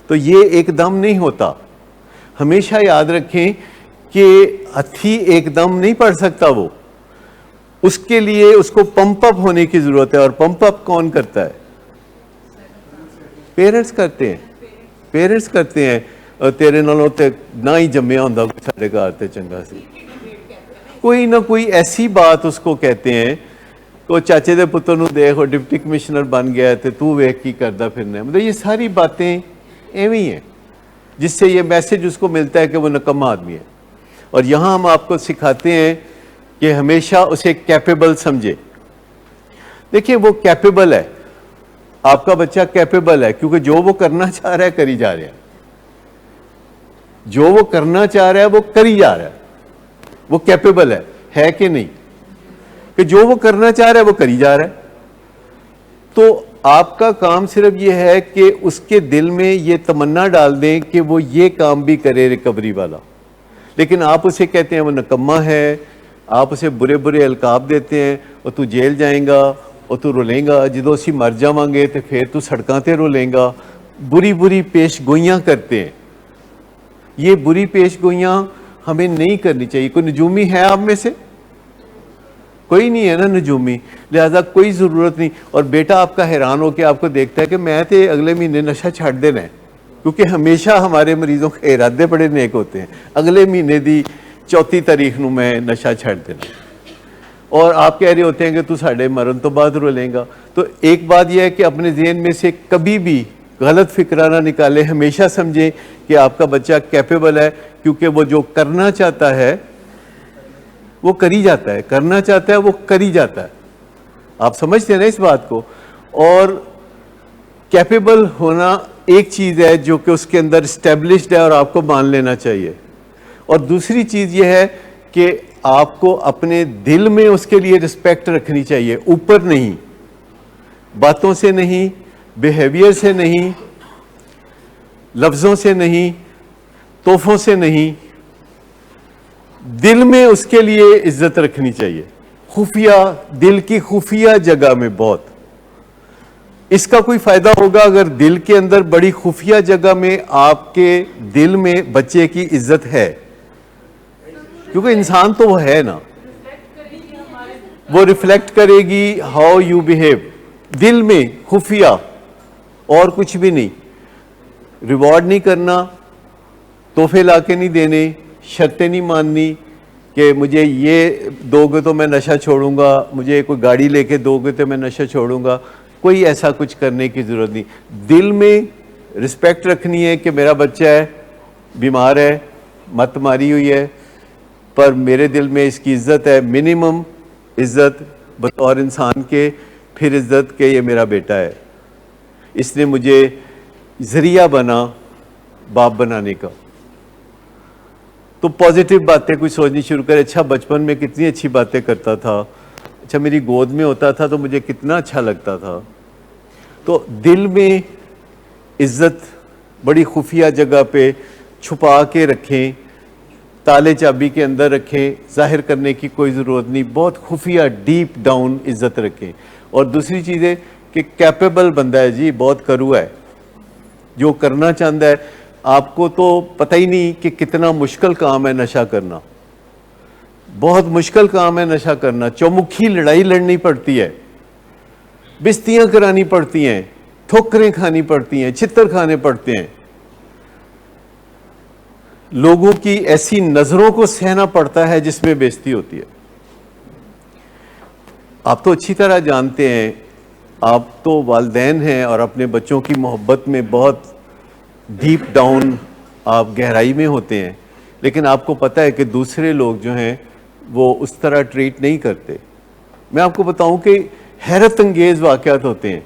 S1: تو یہ ایک دم نہیں ہوتا. ہمیشہ یاد رکھیں کہ ہتھی ایک دم نہیں پڑ سکتا. وہ اس کے لیے اس کو پمپ اپ ہونے کی ضرورت ہے. اور پمپ اپ کون کرتا ہے؟ پیرنٹس کرتے ہیں. پیرنٹس کرتے ہیں. اور تیرے نالوں تے نہ ہی جمیا ہوندا کوئی ساڈے گھر تے چنگا سی, کوئی نہ کوئی ایسی بات اس کو کہتے ہیں. کو چاچے دے پتر نو دیکھ وہ ڈپٹی کمشنر بن گیا تے تو ویکھ کی کردا پھرنا ہے. مطلب یہ ساری باتیں ایویں ہی ہیں جس سے یہ میسج اس کو ملتا ہے کہ وہ نکما آدمی ہے. اور یہاں ہم آپ کو سکھاتے ہیں کہ ہمیشہ اسے کیپیبل سمجھے. دیکھیں وہ کیپیبل ہے, آپ کا بچہ کیپیبل ہے, کیونکہ جو وہ کرنا چاہ رہا ہے کری جا رہا ہے. جو وہ کرنا چاہ رہا ہے وہ کری جا رہا ہے. وہ کیپیبل ہے کہ نہیں؟ کہ جو وہ کرنا چاہ رہا ہے وہ کری جا رہا ہے. تو آپ کا کام صرف یہ ہے کہ اس کے دل میں یہ تمنا ڈال دیں کہ وہ یہ کام بھی کرے ریکوری والا. لیکن آپ اسے کہتے ہیں وہ نکما ہے, آپ اسے برے برے القاب دیتے ہیں, اور تو جیل جائیں گا, اور تو رولیں گا, جدو اسی مر جاواں گے تو پھر تو سڑکاں تے رولیں گا. بری بری پیش گوئیاں کرتے ہیں. یہ بری پیش گوئیاں ہمیں نہیں کرنی چاہیے. کوئی نجومی ہے آپ میں سے؟ کوئی نہیں ہے نا نجومی, لہذا کوئی ضرورت نہیں. اور بیٹا آپ کا حیران ہو کے آپ کو دیکھتا ہے کہ میں تے اگلے مہینے نشہ چھڑ دینا ہے, کیونکہ ہمیشہ ہمارے مریضوں کے ارادے بڑے نیک ہوتے ہیں. اگلے مہینے دی 34 تاریخ نو میں نشہ چھڑ دینا, اور آپ کہہ رہے ہوتے ہیں کہ تو ساڈے مرن تو بعد رولیں گا. تو ایک بات یہ ہے کہ اپنے ذہن میں سے کبھی بھی غلط فکرہ نہ نکالیں. ہمیشہ سمجھیں کہ آپ کا بچہ کیپیبل ہے, کیونکہ وہ جو کرنا چاہتا ہے وہ کری جاتا ہے, کرنا چاہتا ہے وہ کری جاتا ہے. آپ سمجھتے ہیں نا اس بات کو؟ اور کیپیبل ہونا ایک چیز ہے جو کہ اس کے اندر اسٹیبلشڈ ہے اور آپ کو مان لینا چاہیے. اور دوسری چیز یہ ہے کہ آپ کو اپنے دل میں اس کے لیے رسپیکٹ رکھنی چاہیے, اوپر نہیں, باتوں سے نہیں, بیہیویئر سے نہیں, لفظوں سے نہیں, تحفوں سے نہیں, دل میں اس کے لیے عزت رکھنی چاہیے. خفیہ, دل کی خفیہ جگہ میں بہت اس کا کوئی فائدہ ہوگا اگر دل کے اندر بڑی خفیہ جگہ میں آپ کے دل میں بچے کی عزت ہے، کیونکہ انسان تو وہ ہے نا، وہ ریفلیکٹ کرے گی ہاؤ یو بیہیو دل میں خفیہ، اور کچھ بھی نہیں. ریوارڈ نہیں کرنا، تحفے لا کے نہیں دینے، شرطیں نہیں ماننی کہ مجھے یہ دو گے تو میں نشہ چھوڑوں گا، مجھے کوئی گاڑی لے کے دو گے تو میں نشہ چھوڑوں گا، کوئی ایسا کچھ کرنے کی ضرورت نہیں. دل میں رسپیکٹ رکھنی ہے کہ میرا بچہ ہے، بیمار ہے، مت ماری ہوئی ہے، پر میرے دل میں اس کی عزت ہے، منیمم عزت بطور انسان کے، پھر عزت کہ یہ میرا بیٹا ہے، اس نے مجھے ذریعہ بنا باپ بنانے کا. تو پازیٹیو باتیں کچھ سوچنی شروع کرے. اچھا بچپن میں کتنی اچھی باتیں کرتا تھا، اچھا میری گود میں ہوتا تھا تو مجھے کتنا اچھا لگتا تھا. تو دل میں عزت بڑی خفیہ جگہ پہ چھپا کے رکھیں، تالے چابی کے اندر رکھیں، ظاہر کرنے کی کوئی ضرورت نہیں، بہت خفیہ ڈیپ ڈاؤن عزت رکھیں. اور دوسری چیز ہے کہ کیپیبل بندہ ہے جی، بہت کروا ہے، جو کرنا چاہتا ہے. آپ کو تو پتہ ہی نہیں کہ کتنا مشکل کام ہے نشہ کرنا، بہت مشکل کام ہے نشہ کرنا. چومکھی لڑائی لڑنی پڑتی ہے، بستیاں کرانی پڑتی ہیں، ٹھوکریں کھانی پڑتی ہیں، چھتر کھانے پڑتے ہیں، لوگوں کی ایسی نظروں کو سہنا پڑتا ہے جس میں بےزتی ہوتی ہے. آپ تو اچھی طرح جانتے ہیں، آپ تو والدین ہیں اور اپنے بچوں کی محبت میں بہت ڈیپ ڈاؤن آپ گہرائی میں ہوتے ہیں، لیکن آپ کو پتہ ہے کہ دوسرے لوگ جو ہیں وہ اس طرح ٹریٹ نہیں کرتے. میں آپ کو بتاؤں کہ حیرت انگیز واقعات ہوتے ہیں،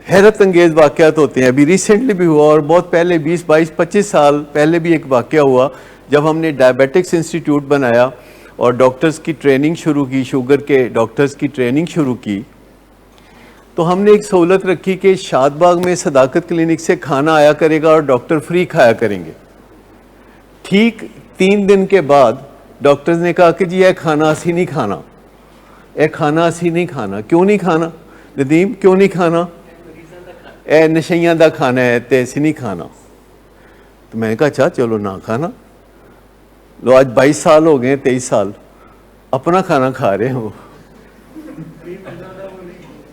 S1: حیرت انگیز واقعات ہوتے ہیں. ابھی ریسنٹلی بھی ہوا، اور بہت پہلے 20 22 25 سال پہلے بھی ایک واقعہ ہوا جب ہم نے ڈائبیٹکس انسٹیٹیوٹ بنایا اور ڈاکٹرز کی ٹریننگ شروع کی، شوگر کے ڈاکٹرز کی ٹریننگ شروع کی. تو ہم نے ایک سہولت رکھی کہ شاد باغ میں صداقت کلینک سے کھانا آیا کرے گا اور ڈاکٹر فری کھایا کریں گے. ٹھیک 3 دن کے بعد ڈاکٹرز نے کہا کہ جی یہ کھانا اسی نہیں کھانا، اے کھانا اسی نہیں کھانا. کیوں نہیں کھانا ندیم، کیوں نہیں کھانا؟ اے نشیاں دا کھانا ہے تے اسی نہیں کھانا. تو میں نے کہا اچھا چلو نہ کھانا. لو آج 22 سال ہو گئے، 23 سال اپنا کھانا کھا رہے ہو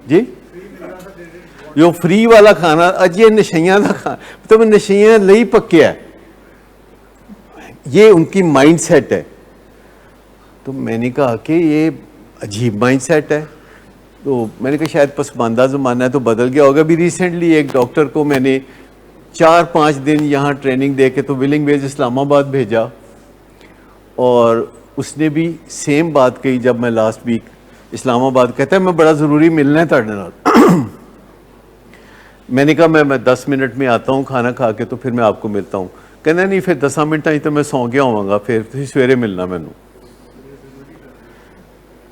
S1: جی، جو فری والا کھانا اج یہ نشیاں دا کھانا، تو نشیاں لئی پکیا ہے، یہ ان کی مائنڈ سیٹ ہے. تو میں نے کہا کہ یہ عجیب مائنڈ سیٹ ہے. تو میں نے کہا شاید پسماندہ زمانہ ہے تو بدل گیا ہوگا. بھی ریسنٹلی ایک ڈاکٹر کو میں نے 4-5 دن یہاں ٹریننگ دے کے تو ولنگ ویز اسلام آباد بھیجا، اور اس نے بھی سیم بات کہی جب میں لاسٹ ویک اسلام آباد. کہتا ہے میں بڑا ضروری ملنا ہے تہاڈے نال. میں نے کہا میں 10 منٹ میں آتا ہوں کھانا کھا کے، تو پھر میں آپ کو ملتا ہوں. کہنا نہیں پھر 10 منٹ ہی تو میں سو گیا ہوں گا، پھر تھی سویرے ملنا مینوں.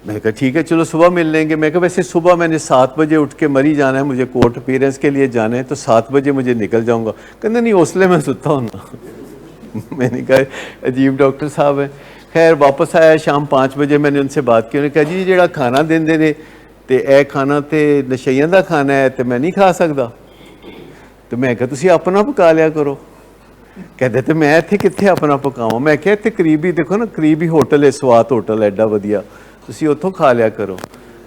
S1: میں نے کہا ٹھیک ہے چلو صبح مل لیں گے. میں کہا ویسے صبح میں نے 7 بجے اٹھ کے مری جانا ہے، مجھے کورٹ اپیرنس کے لیے جانا ہے، تو 7 بجے مجھے نکل جاؤں گا. کہنا نہیں حوصلے میں ستا ہوں نا. میں نے کہا عجیب ڈاکٹر صاحب ہیں. خیر واپس آیا شام 5 بجے، میں نے ان سے بات کی. انہوں نے کہا جی جڑا کھانا دیندے نے تے اے کھانا تے نشیاں دا کھانا ہے تے میں نہیں کھا سکدا. تو میں کہا تسی اپنا پکا لیا کرو. کہتے تے میں اتنے کتنے اپنا پکاواں. میں کہا اتنے قریبی دیکھو نا، قریبی ہوٹل ہے سوات ہوٹل، ایڈا ودیا، تسی اتوں کھا لیا کرو.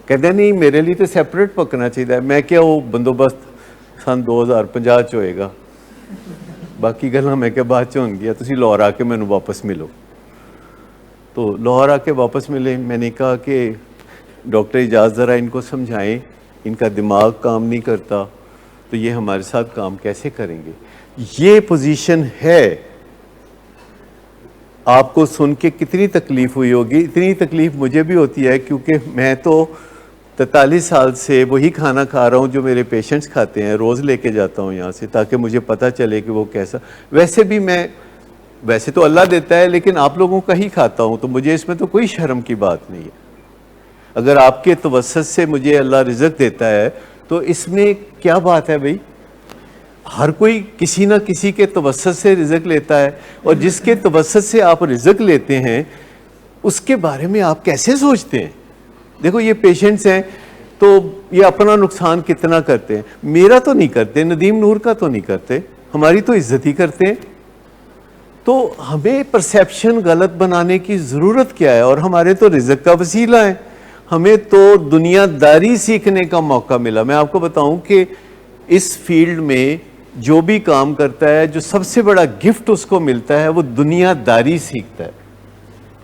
S1: کہتے نہیں میرے لیے تو سیپریٹ پکنا چاہیے. میں کیا وہ بندوبست سن 2050 چ ہوئے گا، باقی گلاں میں کہ بعد چ ہون گیا. تسی لاہور آ کے مینوں واپس ملو. تو لاہور آ کے واپس ملے. میں نے کہا کہ ڈاکٹر اجاز ذرا ان کو سمجھائیں، ان کا دماغ کام نہیں کرتا تو یہ ہمارے ساتھ کام کیسے کریں گے. یہ پوزیشن ہے. آپ کو سن کے کتنی تکلیف ہوئی ہوگی. اتنی تکلیف مجھے بھی ہوتی ہے، کیونکہ میں تو 43 سال سے وہی کھانا کھا رہا ہوں جو میرے پیشنٹس کھاتے ہیں. روز لے کے جاتا ہوں یہاں سے تاکہ مجھے پتہ چلے کہ وہ کیسا. ویسے بھی میں، ویسے تو اللہ دیتا ہے لیکن آپ لوگوں کا ہی کھاتا ہوں، تو مجھے اس میں تو کوئی شرم کی بات نہیں ہے. اگر آپ کے توسط سے مجھے اللہ رزق دیتا ہے تو اس میں کیا بات ہے بھائی. ہر کوئی کسی نہ کسی کے توسط سے رزق لیتا ہے، اور جس کے توسط سے آپ رزق لیتے ہیں اس کے بارے میں آپ کیسے سوچتے ہیں. دیکھو یہ پیشنٹس ہیں تو یہ اپنا نقصان کتنا کرتے ہیں. میرا تو نہیں کرتے, ندیم نور کا تو نہیں کرتے, ہماری تو عزت ہی کرتے ہیں. تو ہمیں پرسیپشن غلط بنانے کی ضرورت کیا ہے؟ اور ہمارے تو رزق کا وسیلہ ہے, ہمیں تو دنیا داری سیکھنے کا موقع ملا. میں آپ کو بتاؤں کہ اس فیلڈ میں جو بھی کام کرتا ہے, جو سب سے بڑا گفٹ اس کو ملتا ہے وہ دنیا داری سیکھتا ہے.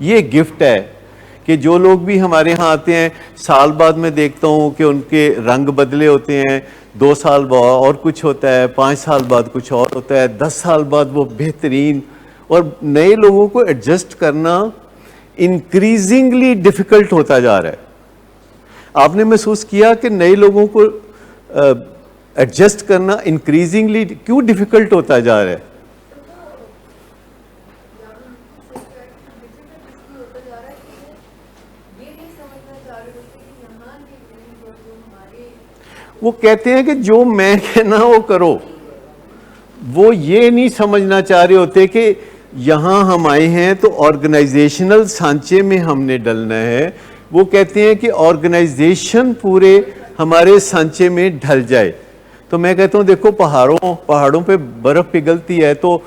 S1: یہ گفٹ ہے کہ جو لوگ بھی ہمارے ہاں آتے ہیں, سال بعد میں دیکھتا ہوں کہ ان کے رنگ بدلے ہوتے ہیں, 2 سال بعد اور کچھ ہوتا ہے, 5 سال بعد کچھ اور ہوتا ہے, 10 سال بعد وہ بہترین. اور نئے لوگوں کو ایڈجسٹ کرنا انکریزنگلی ڈیفیکلٹ ہوتا جا رہا ہے. آپ نے محسوس کیا کہ نئے لوگوں کو ایڈجسٹ کرنا انکریزنگلی کیوں ڈیفیکلٹ ہوتا جا رہا ہے؟ وہ کہتے ہیں کہ جو میں کہنا وہ کرو. وہ یہ نہیں سمجھنا چاہ رہے ہوتے کہ یہاں ہم آئے ہیں تو آرگنائزیشنل سانچے میں ہم نے ڈلنا ہے. وہ کہتے ہیں کہ آرگنائزیشن پورے ہمارے سانچے میں ڈھل جائے. تو میں کہتا ہوں دیکھو پہاڑوں پہ برف پگھلتی ہے تو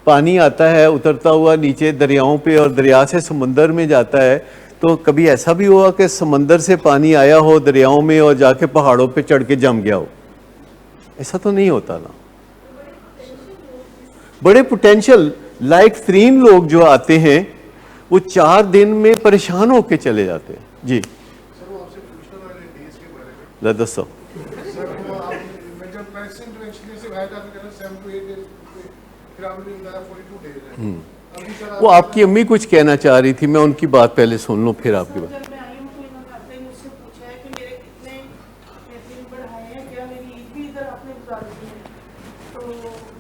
S1: پانی آتا ہے اترتا ہوا نیچے دریاؤں پہ, اور دریا سے سمندر میں جاتا ہے. تو کبھی ایسا بھی ہوا کہ سمندر سے پانی آیا ہو دریاؤں میں اور جا کے پہاڑوں پہ چڑھ کے جم گیا ہو؟ ایسا تو نہیں ہوتا نا. بڑے پوٹینشل لائق ترین لوگ جو آتے ہیں وہ 4 دن میں پریشان ہو کے چلے جاتے ہیں. جی
S3: سر وہ آپ سے پوچھنا تھا ڈیز کے بارے میں.
S1: دسو
S3: سر وہ میں جب پریس انٹرویکشن سے آیا تھا تو کہنا 7 to 8 days پھر آپ نے بتایا 42 days ہے. ابھی سر
S1: وہ آپ کی امی کچھ کہنا چاہ رہی تھی, میں ان کی بات پہلے سن لوں پھر آپ کی بات.
S4: جب میں آئی ہوں تو انہوں نے آتے ہی مجھ سے پوچھا ہے کہ میرے کتنے دن بڑھائے ہیں, کیا میری عید بھی ادھر آپ نے گزاری دی ہے. تو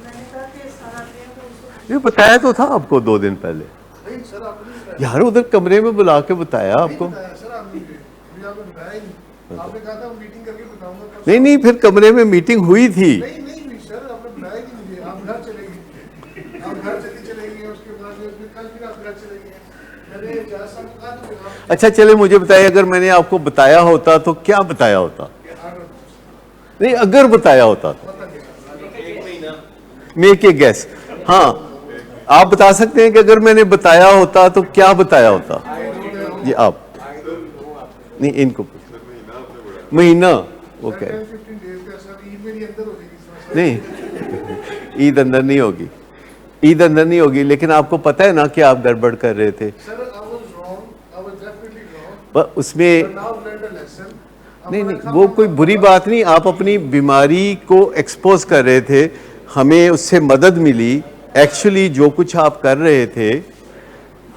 S4: میں نے کہا کہ سارا دن تو اس کو
S1: یہ بتایا تو تھا آپ کو 2 دن پہلے
S3: نہیں سر آپ نے
S1: یار, ادھر کمرے میں بلا کے بتایا آپ کو.
S3: بتایا سر آپ نے ابھی آپ نے بتایا ہی نہیں. آپ نے کہا تھا میٹنگ کر کے بتاؤں گا.
S1: نہیں پھر کمرے میں میٹنگ ہوئی تھی.
S3: نہیں سر آپ نے بتایا ہی نہیں مجھے. آپ گھر چلے گئے, آپ گھر چلے گئے, اس کے بعد کل پھر آپ گھر چلے گئے. میں نے جہاز صاحب کو کہا تو
S1: اچھا چلے مجھے بتائیے, اگر میں نے آپ کو بتایا ہوتا تو کیا بتایا ہوتا؟ نہیں اگر بتایا ہوتا تو میک اے گیس. ہاں آپ بتا سکتے ہیں کہ اگر میں نے بتایا ہوتا تو کیا بتایا ہوتا؟ جی آپ نہیں, ان کو مہینہ وہ کہہ رہے
S3: 15 days کا سر عید میری اندر ہو جائے گی.
S1: نہیں, عید اندر نہیں ہوگی, عید اندر نہیں ہوگی. لیکن آپ کو پتہ ہے نا کہ آپ گڑبڑ کر رہے تھے.
S3: سر I was wrong, I was definitely wrong.
S1: اس میں
S3: But now I've learned a lesson.
S1: نہیں وہ کوئی بری بات نہیں. آپ اپنی بیماری کو ایکسپوز کر رہے تھے, ہمیں اس سے مدد ملی. ایکچولی جو کچھ آپ کر رہے تھے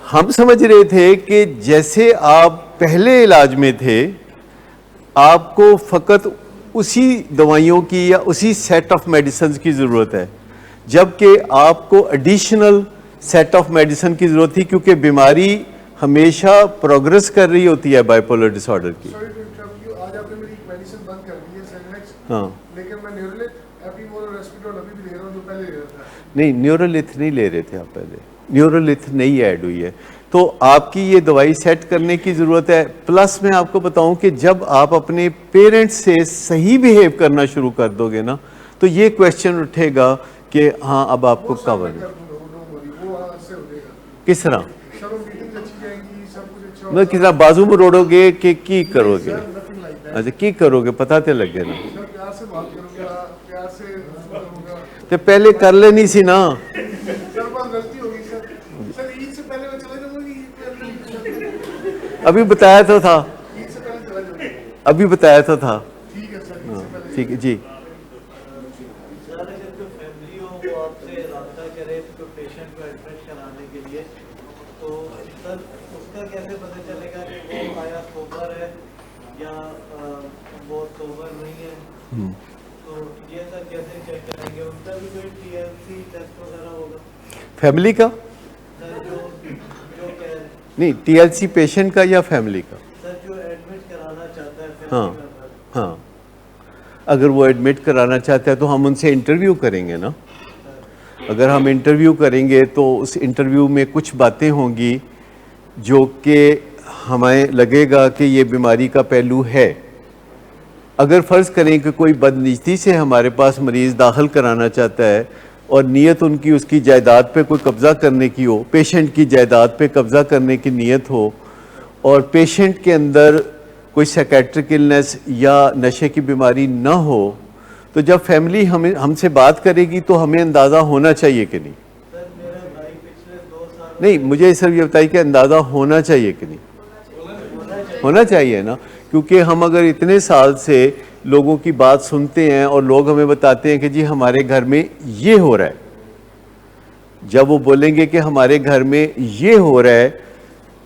S1: ہم سمجھ رہے تھے کہ جیسے آپ پہلے علاج میں تھے, آپ کو فقط اسی دوائیوں کی یا اسی سیٹ آف میڈیسنز کی ضرورت ہے, جبکہ آپ کو ایڈیشنل سیٹ آف میڈیسن کی ضرورت تھی, کیونکہ بیماری ہمیشہ پروگرس کر رہی ہوتی ہے بائیپولر ڈس آرڈر کی.
S3: Sorry to interrupt you. آج آپ نے میری میڈیسن بند کر دی ہے سیلنیکس.
S1: ہاں
S3: لیکن میں نیورولٹ ایپیمول اور ریسپیٹول ابھی بھی لے رہا ہوں جو پہلے لے رہا تھا.
S1: نہیں, نیورولتھ نہیں لے رہے تھے آپ پہلے, نیورولتھ نہیں ایڈ ہوئی ہے. تو آپ کی یہ دوائی سیٹ کرنے کی ضرورت ہے. پلس میں آپ کو بتاؤں کہ جب آپ اپنے پیرنٹس سے صحیح بیہیو کرنا شروع کر دو گے نا تو یہ کویشچن اٹھے گا کہ ہاں اب آپ کو کور ہے.
S3: وہ سے ہو جائے گا.
S1: کس طرح
S3: سر وہ میٹنگ اچھی جائیں گی, سب کچھ اچھا
S1: میں کس طرح بازو میں روڑو گے کہ کی کرو گے؟
S3: nothing like that.
S1: اچھا کی کرو گے, پتہ تے لگے نا.
S3: سر پیار سے بات کروں گا, پیار سے کروں گا.
S1: تو پہلے کر لینی سی نا.
S3: سر بس غلطی ہوگی سر. سر عید سے پہلے میں چلا جاؤں گا.
S1: ابھی بتایا تو تھا,
S3: عید سے پہلے چلا جاؤں گا.
S1: ابھی بتایا تو تھا.
S3: ٹھیک ہے سر, عید سے پہلے.
S1: ٹھیک ہے جی.
S5: سر اگر کوئی فیملی ہو وہ آپ سے رابطہ کرے تو پیشنٹ کو ایڈمٹ کرانے کے لیے, تو سر اس کا کیسے پتہ چلے گا کہ وہ آیا سوبر ہے یا وہ سوبر نہیں ہے؟ تو یہ سر کیسے چیک کریں گے؟ ان کا بھی کوئی TLC ٹیسٹ وغیرہ ہوگا
S1: فیملی کا؟
S5: سر جو کہہ
S1: نہیں, TLC پیشنٹ کا یا فیملی کا؟
S5: سر جو ایڈمٹ کرانا چاہتا ہے
S1: ہاں
S5: فیملی کا.
S1: ہاں, اگر وہ ایڈمٹ کرانا چاہتا ہے تو ہم ان سے انٹرویو کریں گے نا. اگر ہم انٹرویو کریں گے تو اس انٹرویو میں کچھ باتیں ہوں گی جو کہ ہمیں لگے گا کہ یہ بیماری کا پہلو ہے. اگر فرض کریں کہ کوئی بدنیتی سے ہمارے پاس مریض داخل کرانا چاہتا ہے اور نیت ان کی اس کی جائیداد پہ کوئی قبضہ کرنے کی ہو، پیشنٹ کی جائیداد پہ قبضہ کرنے کی نیت ہو، اور پیشنٹ کے اندر کوئی سیکیٹرک النس یا نشے کی بیماری نہ ہو، تو جب فیملی ہم سے بات کرے گی تو ہمیں اندازہ ہونا چاہیے کہ نہیں؟
S5: سر میرا بھائی پچھلے 2 سال
S1: نہیں، مجھے صرف یہ بتائیے کہ اندازہ ہونا چاہیے کہ نہیں؟ ہونا چاہیے نا، کیونکہ ہم اگر اتنے سال سے لوگوں کی بات سنتے ہیں اور لوگ ہمیں بتاتے ہیں کہ جی ہمارے گھر میں یہ ہو رہا ہے، جب وہ بولیں گے کہ ہمارے گھر میں یہ ہو رہا ہے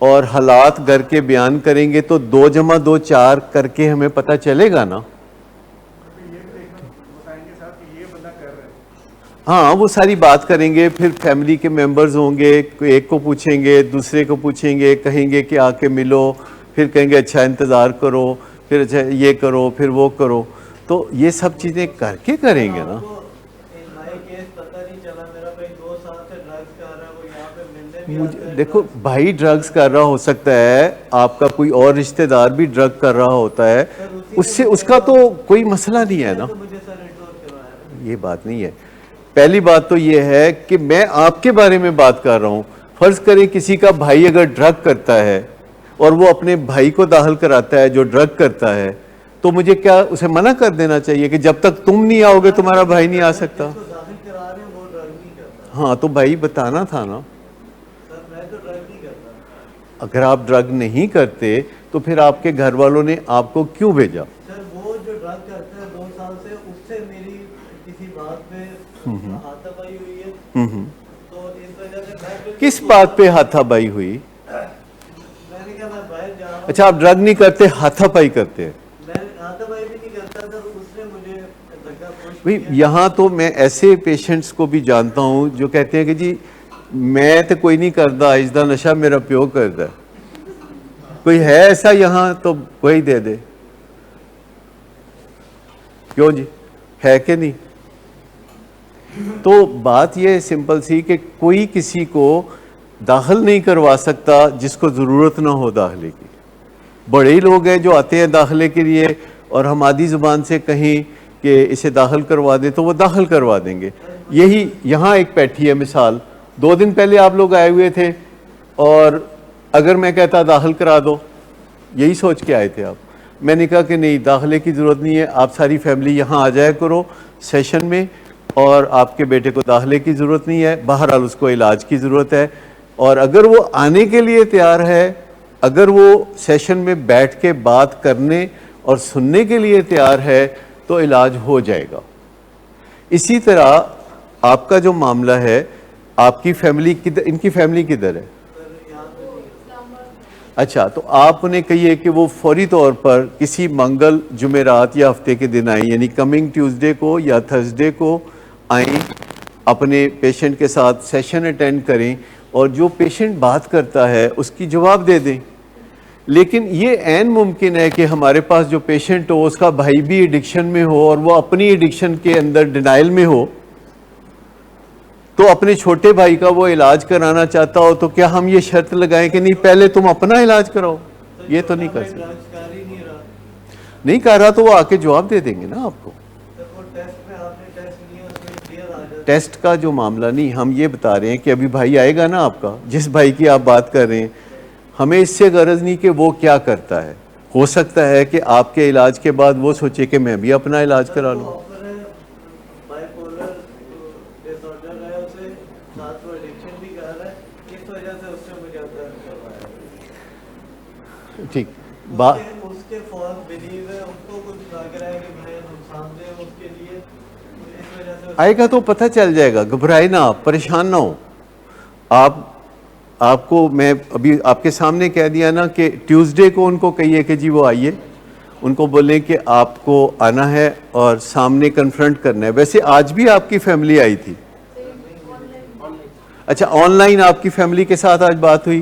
S1: اور حالات گھر کے بیان کریں گے تو 2 + 2 4 کر کے ہمیں پتہ چلے گا نا۔ ہاں، وہ ساری بات کریں گے، پھر فیملی کے ممبرز ہوں گے، ایک کو پوچھیں گے، دوسرے کو پوچھیں گے، کہیں گے کہ آ کے ملو، پھر کہیں گے اچھا انتظار کرو، پھر اچھا یہ کرو، پھر وہ کرو، تو یہ سب چیزیں کر کے کریں گے نا۔
S5: مائی کیس پتہ نہیں چلا، میرا بھائی 2 سال سے ڈرگس کر رہا ہے، وہ یہاں پہ ملنے بھی آتا ہے۔
S1: دیکھو بھائی ڈرگز کر رہا ہو سکتا ہے، آپ کا کوئی اور رشتہ دار بھی ڈرگ کر رہا ہوتا ہے، اس کا تو کوئی مسئلہ نہیں ہے نا،
S5: مجھے سر انڈور کروایا۔
S1: یہ بات نہیں ہے۔ پہلی بات تو یہ ہے کہ میں آپ کے بارے میں بات کر رہا ہوں۔ فرض کریں کسی کا بھائی اگر ڈرگ کرتا ہے اور وہ اپنے بھائی کو داخل کراتا ہے جو ڈرگ کرتا ہے، تو مجھے کیا اسے منع کر دینا چاہیے کہ جب تک تم نہیں آؤ گے تمہارا بھائی نہیں آ سکتا؟
S5: جو داخل کرا رہے ہیں وہ ڈرگ نہیں کرتا۔
S1: ہاں تو بھائی بتانا تھا نا۔
S5: سر میں تو ڈرگ نہیں کرتا۔
S1: اگر آپ ڈرگ نہیں کرتے تو پھر آپ کے گھر والوں نے آپ کو کیوں بھیجا؟
S5: سر وہ جو ڈرگ کرتا ہے 2 سال سے، اس سے میری کسی بات پہ ہاتھ پائی ہوئی ہے، تو اس وجہ سے میں
S1: کس بات پہ ہاتھا بائی ہوئی؟
S5: میں نے کہا میں باہر جا رہا ہوں،
S1: اچھا آپ ڈرگ نہیں کرتے، ہاتھا پائی کرتے ہیں؟
S5: میں ہاتھ پائی بھی نہیں کرتا سر، اس نے مجھے دھکا پوش
S1: بھئی
S5: کیا۔
S1: یہاں تو میں ایسے پیشنٹس کو بھی جانتا ہوں جو کہتے ہیں کہ جی میں تو کوئی نہیں کرتا، اجدا نشہ میرا پیو کرتا ہے۔ کوئی ہے ایسا یہاں تو وہی دے دے، کیوں جی ہے کہ نہیں؟ تو بات یہ سمپل سی کہ کوئی کسی کو داخل نہیں کروا سکتا جس کو ضرورت نہ ہو داخلے کی۔ بڑے ہی لوگ ہیں جو آتے ہیں داخلے کے لیے اور ہم آدھی زبان سے کہیں کہ اسے داخل کروا دیں تو وہ داخل کروا دیں گے۔ یہی یہاں ایک بیٹھی ہے مثال، 2 دن پہلے آپ لوگ آئے ہوئے تھے اور اگر میں کہتا داخل کرا دو، یہی سوچ کے آئے تھے آپ، میں نے کہا کہ نہیں داخلے کی ضرورت نہیں ہے، آپ ساری فیملی یہاں آ جایا کرو سیشن میں، اور آپ کے بیٹے کو داخلے کی ضرورت نہیں ہے، بہرحال اس کو علاج کی ضرورت ہے، اور اگر وہ آنے کے لیے تیار ہے، اگر وہ سیشن میں بیٹھ کے بات کرنے اور سننے کے لیے تیار ہے تو علاج ہو جائے گا۔ اسی طرح آپ کا جو معاملہ ہے، آپ کی فیملی کدھر، ان کی فیملی کدھر ہے؟ اچھا تو آپ نے کہیے کہ وہ فوری طور پر کسی منگل، جمعرات یا ہفتے کے دن آئیں، یعنی کمنگ ٹیوزڈے کو یا تھرسڈے کو آئیں، اپنے پیشنٹ کے ساتھ سیشن اٹینڈ کریں اور جو پیشنٹ بات کرتا ہے اس کی جواب دے دیں۔ لیکن یہ عین ممکن ہے کہ ہمارے پاس جو پیشنٹ ہو اس کا بھائی بھی ایڈکشن میں ہو اور وہ اپنی ایڈکشن کے اندر ڈینائل میں ہو، تو اپنے چھوٹے بھائی کا وہ علاج کرانا چاہتا ہو، تو کیا ہم یہ شرط لگائیں کہ نہیں پہلے تم اپنا علاج کراؤ؟ یہ تو نہیں کر سکتے۔
S5: ڈرگس کر ہی نہیں رہا،
S1: نہیں کر رہا تو وہ آ کے جواب دے دیں گے نا آپ کو۔
S5: سر وہ ٹیسٹ میں آپ نے ٹیسٹ لیا، اس میں کلیئر آ جاتا ہے۔
S1: ٹیسٹ کا جو معاملہ نہیں، ہم یہ بتا رہے ہیں کہ ابھی بھائی آئے گا نا آپ کا، جس بھائی کی آپ بات کر رہے ہیں، ہمیں اس سے غرض نہیں کہ وہ کیا کرتا ہے، ہو سکتا ہے کہ آپ کے علاج کے بعد وہ سوچے کہ میں بھی اپنا علاج کرا لوں۔
S5: بائی پولر ڈس آرڈر ہے، اسے ساتھ وہ ایڈکشن بھی کر رہا ہے، اس وجہ سے اس نے مجھے اپنا کروایا۔
S1: ٹھیک
S5: اس کے فور بلیو ہے، ان کو کچھ لگ رہا ہے کہ میں نقصان دہ اس کے لیے، اس وجہ سے
S1: آئے گا تو پتہ چل جائے گا، گھبرائے نہ آپ، پریشان نہ ہو آپ کو میں ابھی آپ کے سامنے کہہ دیا نا کہ ٹیوزڈے کو ان کو کہیے کہ جی وہ آئیے، ان کو بولیں کہ آپ کو آنا ہے اور سامنے کنفرنٹ کرنا ہے۔ ویسے آج بھی آپ کی فیملی آئی تھی؟ اچھا آن لائن آپ کی فیملی کے ساتھ آج بات ہوئی؟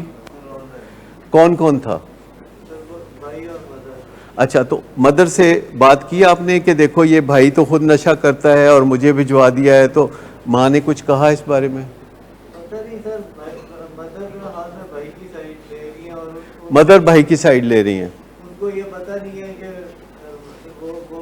S1: کون کون تھا؟
S5: بھائی اور مدر۔
S1: اچھا تو مدر سے بات کی آپ نے کہ دیکھو یہ بھائی تو خود نشہ کرتا ہے اور مجھے بھجوا دیا ہے، تو ماں نے کچھ کہا اس بارے میں؟
S5: پتہ نہیں سر، مدر جو ہاتھ میں بھائی کی سائڈ لے رہی ہیں، اور
S1: مدر بھائی کی سائڈ لے رہی ہیں؟
S5: ان کو یہ پتہ نہیں ہے کہ وہ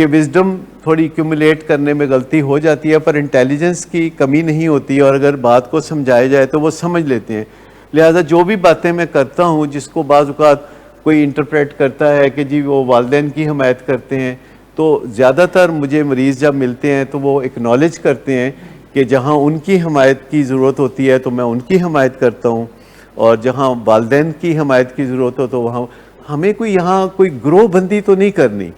S1: کہ وزڈم تھوڑی ایکومولیٹ کرنے میں غلطی ہو جاتی ہے پر انٹیلیجنس کی کمی نہیں ہوتی، اور اگر بات کو سمجھایا جائے تو وہ سمجھ لیتے ہیں. لہٰذا جو بھی باتیں میں کرتا ہوں جس کو بعض اوقات کوئی انٹرپریٹ کرتا ہے کہ جی وہ والدین کی حمایت کرتے ہیں، تو زیادہ تر مجھے مریض جب ملتے ہیں تو وہ ایکنالج کرتے ہیں کہ جہاں ان کی حمایت کی ضرورت ہوتی ہے تو میں ان کی حمایت کرتا ہوں، اور جہاں والدین کی حمایت کی ضرورت ہو تو وہاں ہمیں کوئی یہاں کوئی گروہ بندی تو نہیں کرنی،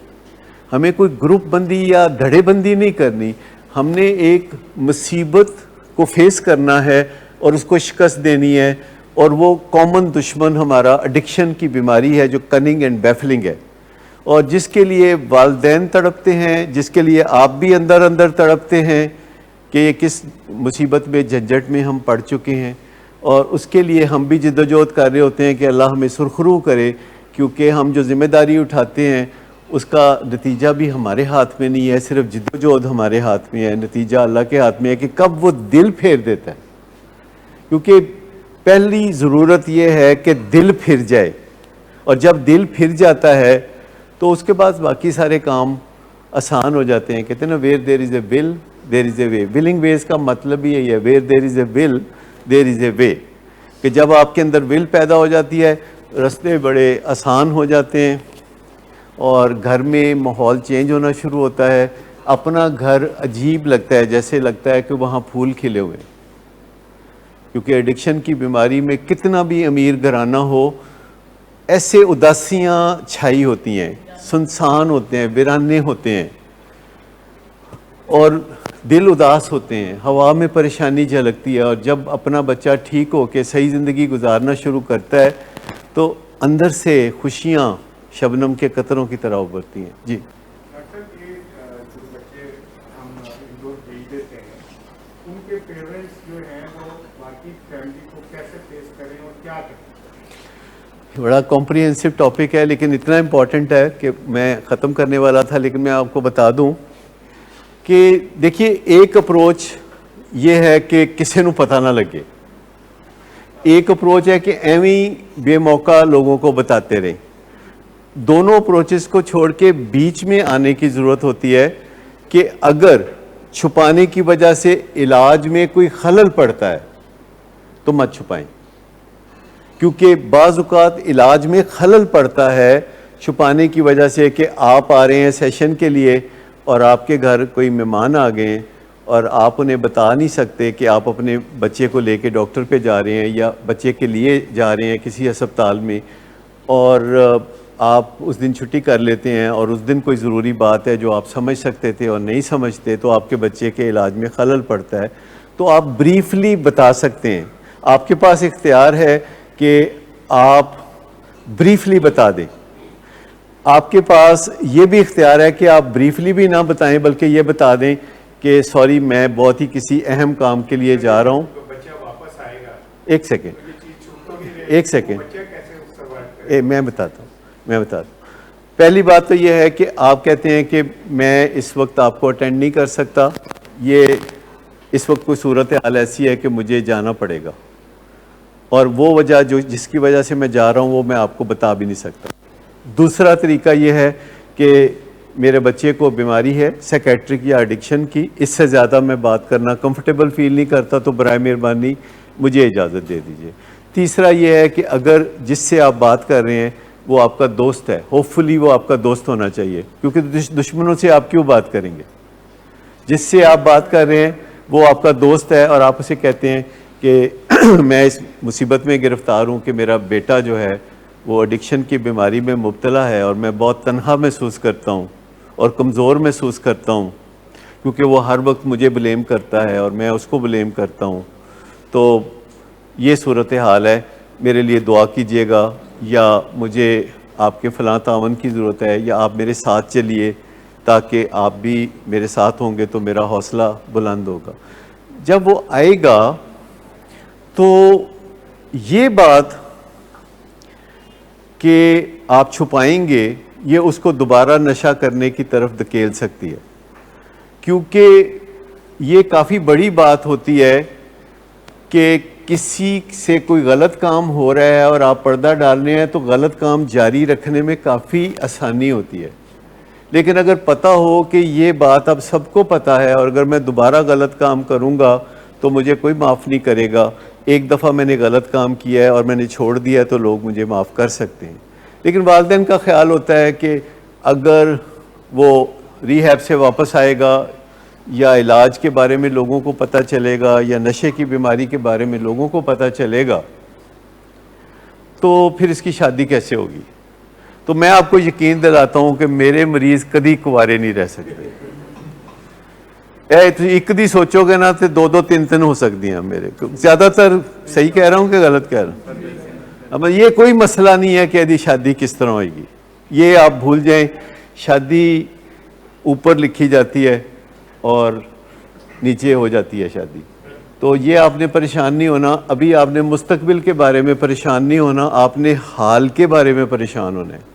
S1: ہمیں کوئی گروپ بندی یا دھڑے بندی نہیں کرنی. ہم نے ایک مصیبت کو فیس کرنا ہے اور اس کو شکست دینی ہے، اور وہ کامن دشمن ہمارا ایڈکشن کی بیماری ہے جو کننگ اینڈ بیفلنگ ہے، اور جس کے لیے والدین تڑپتے ہیں، جس کے لیے آپ بھی اندر اندر تڑپتے ہیں کہ یہ کس مصیبت میں جھنجھٹ میں ہم پڑ چکے ہیں، اور اس کے لیے ہم بھی جدوجہد کر رہے ہوتے ہیں کہ اللہ ہمیں سرخرو کرے، کیونکہ ہم جو ذمہ داری اٹھاتے ہیں اس کا نتیجہ بھی ہمارے ہاتھ میں نہیں ہے، صرف جدوجہد ہمارے ہاتھ میں ہے، نتیجہ اللہ کے ہاتھ میں ہے کہ کب وہ دل پھیر دیتا ہے. کیونکہ پہلی ضرورت یہ ہے کہ دل پھر جائے، اور جب دل پھر جاتا ہے تو اس کے بعد باقی سارے کام آسان ہو جاتے ہیں. کہتے ہیں نا ویئر دیر از اے ول دیر از اے وے. ولنگ ویز کا مطلب ہی ہے ویئر دیر از اے ول دیر از اے وے، کہ جب آپ کے اندر ول پیدا ہو جاتی ہے راستے بڑے آسان ہو جاتے ہیں، اور گھر میں ماحول چینج ہونا شروع ہوتا ہے. اپنا گھر عجیب لگتا ہے، جیسے لگتا ہے کہ وہاں پھول کھلے ہوئے، کیونکہ ایڈکشن کی بیماری میں کتنا بھی امیر گھرانہ ہو ایسے اداسیاں چھائی ہوتی ہیں، سنسان ہوتے ہیں، ویرانے ہوتے ہیں، اور دل اداس ہوتے ہیں، ہوا میں پریشانی جھلکتی ہے. اور جب اپنا بچہ ٹھیک ہو کے صحیح زندگی گزارنا شروع کرتا ہے تو اندر سے خوشیاں شبنم کے قطروں کی طرح ابھرتی ہیں. جی
S3: ڈاکٹر یہ جو بچے ہم انڈور بھیج دیتے ہیں ان کے پیرنٹس جو ہیں وہ باقی فیملی کو کیسے فیس کریں اور کیا کریں؟
S1: بڑا کمپریہنسو ٹاپک ہے، لیکن اتنا امپورٹنٹ ہے کہ میں ختم کرنے والا تھا، لیکن میں آپ کو بتا دوں کہ دیکھیے ایک اپروچ یہ ہے کہ کسی نو پتہ نہ لگے، ایک اپروچ ہے کہ ایویں بے موقع لوگوں کو بتاتے رہیں. دونوں اپروچز کو چھوڑ کے بیچ میں آنے کی ضرورت ہوتی ہے کہ اگر چھپانے کی وجہ سے علاج میں کوئی خلل پڑتا ہے تو مت چھپائیں، کیونکہ بعض اوقات علاج میں خلل پڑتا ہے چھپانے کی وجہ سے کہ آپ آ رہے ہیں سیشن کے لیے اور آپ کے گھر کوئی مہمان آ گئے اور آپ انہیں بتا نہیں سکتے کہ آپ اپنے بچے کو لے کے ڈاکٹر پہ جا رہے ہیں یا بچے کے لیے جا رہے ہیں کسی ہسپتال میں، اور آپ اس دن چھٹی کر لیتے ہیں اور اس دن کوئی ضروری بات ہے جو آپ سمجھ سکتے تھے اور نہیں سمجھتے تو آپ کے بچے کے علاج میں خلل پڑتا ہے، تو آپ بریفلی بتا سکتے ہیں. آپ کے پاس اختیار ہے کہ آپ بریفلی بتا دیں. آپ کے پاس یہ بھی اختیار ہے کہ آپ بریفلی بھی نہ بتائیں بلکہ یہ بتا دیں کہ سوری میں بہت ہی کسی اہم کام کے لیے جا رہا ہوں.
S3: بچہ واپس آئے گا،
S1: ایک سیکنڈ میں بتاتا ہوں. پہلی بات تو یہ ہے کہ آپ کہتے ہیں کہ میں اس وقت آپ کو اٹینڈ نہیں کر سکتا، یہ اس وقت کوئی صورتحال ایسی ہے کہ مجھے جانا پڑے گا، اور وہ وجہ جس کی وجہ سے میں جا رہا ہوں وہ میں آپ کو بتا بھی نہیں سکتا. دوسرا طریقہ یہ ہے کہ میرے بچے کو بیماری ہے سائیکیٹرک یا ایڈکشن کی، اس سے زیادہ میں بات کرنا کمفرٹیبل فیل نہیں کرتا، تو برائے مہربانی مجھے اجازت دے دیجیے. تیسرا یہ ہے کہ اگر جس سے آپ بات کر رہے ہیں وہ آپ کا دوست ہے، ہوپ فلی وہ آپ کا دوست ہونا چاہیے، کیونکہ دشمنوں سے آپ کیوں بات کریں گے. جس سے آپ بات کر رہے ہیں وہ آپ کا دوست ہے، اور آپ اسے کہتے ہیں کہ میں اس مصیبت میں گرفتار ہوں کہ میرا بیٹا جو ہے وہ ایڈکشن کی بیماری میں مبتلا ہے اور میں بہت تنہا محسوس کرتا ہوں اور کمزور محسوس کرتا ہوں، کیونکہ وہ ہر وقت مجھے بلیم کرتا ہے اور میں اس کو بلیم کرتا ہوں. تو یہ صورتحال ہے، میرے لیے دعا کیجیے گا، یا مجھے آپ کے فلاں تعاون کی ضرورت ہے، یا آپ میرے ساتھ چلیے تاکہ آپ بھی میرے ساتھ ہوں گے تو میرا حوصلہ بلند ہوگا. جب وہ آئے گا تو یہ بات کہ آپ چھپائیں گے یہ اس کو دوبارہ نشہ کرنے کی طرف دھکیل سکتی ہے، کیونکہ یہ کافی بڑی بات ہوتی ہے کہ کسی سے کوئی غلط کام ہو رہا ہے اور آپ پردہ ڈالنے ہیں تو غلط کام جاری رکھنے میں کافی آسانی ہوتی ہے. لیکن اگر پتہ ہو کہ یہ بات اب سب کو پتہ ہے اور اگر میں دوبارہ غلط کام کروں گا تو مجھے کوئی معاف نہیں کرے گا، ایک دفعہ میں نے غلط کام کیا ہے اور میں نے چھوڑ دیا ہے تو لوگ مجھے معاف کر سکتے ہیں۔ لیکن والدین کا خیال ہوتا ہے کہ اگر وہ ریہیب سے واپس آئے گا یا علاج کے بارے میں لوگوں کو پتہ چلے گا یا نشے کی بیماری کے بارے میں لوگوں کو پتہ چلے گا تو پھر اس کی شادی کیسے ہوگی؟ تو میں آپ کو یقین دلاتا ہوں کہ میرے مریض کبھی کنوارے نہیں رہ سکتے۔ ایک دی سوچو گے نا تو دو دو تین تین ہو سکتی ہیں میرے، زیادہ تر صحیح کہہ رہا ہوں کہ غلط کہہ رہا ہوں؟ اب یہ کوئی مسئلہ نہیں ہے کہ یدی شادی کس طرح ہوئے گی، یہ آپ بھول جائیں۔ شادی اوپر لکھی جاتی ہے اور نیچے ہو جاتی ہے شادی، تو یہ آپ نے پریشان نہیں ہونا۔ ابھی آپ نے مستقبل کے بارے میں پریشان نہیں ہونا، آپ نے حال کے بارے میں پریشان ہونا ہے۔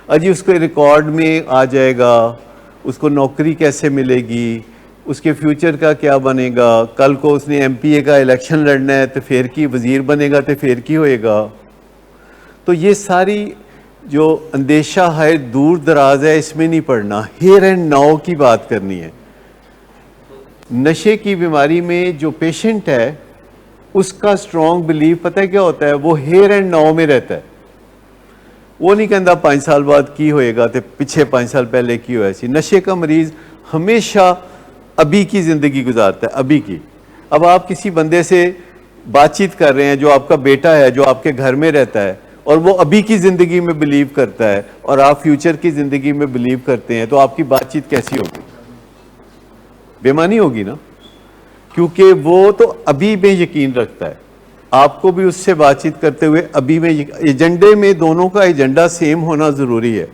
S1: اجی اس کے ریکارڈ میں آ جائے گا، اس کو نوکری کیسے ملے گی، اس کے فیوچر کا کیا بنے گا، کل کو اس نے ایم پی اے کا الیکشن لڑنا ہے تو پھر کی وزیر بنے گا تو پھر کی ہوئے گا۔ تو یہ ساری جو اندیشہ ہے دور دراز ہے، اس میں نہیں پڑنا، ہیئر اینڈ ناؤ کی بات کرنی ہے۔ نشے کی بیماری میں جو پیشنٹ ہے اس کا سٹرونگ بلیف پتہ ہے کیا ہوتا ہے، وہ ہیئر اینڈ ناؤ میں رہتا ہے۔ وہ نہیں کہتا 5 سال بعد کی ہوئے گا تو پیچھے 5 سال پہلے کی ہوئے سی۔ نشے کا مریض ہمیشہ ابھی کی زندگی گزارتا ہے، ابھی کی۔ اب آپ کسی بندے سے بات چیت کر رہے ہیں جو آپ کا بیٹا ہے، جو آپ کے گھر میں رہتا ہے، اور وہ ابھی کی زندگی میں بلیو کرتا ہے اور آپ فیوچر کی زندگی میں بلیو کرتے ہیں، تو آپ کی بات چیت کیسی ہوگی؟ بے معنی ہوگی نا، کیونکہ وہ تو ابھی میں یقین رکھتا ہے۔ آپ کو بھی اس سے بات چیت کرتے ہوئے ابھی میں ایجنڈے میں دونوں کا ایجنڈا سیم ہونا ضروری ہے،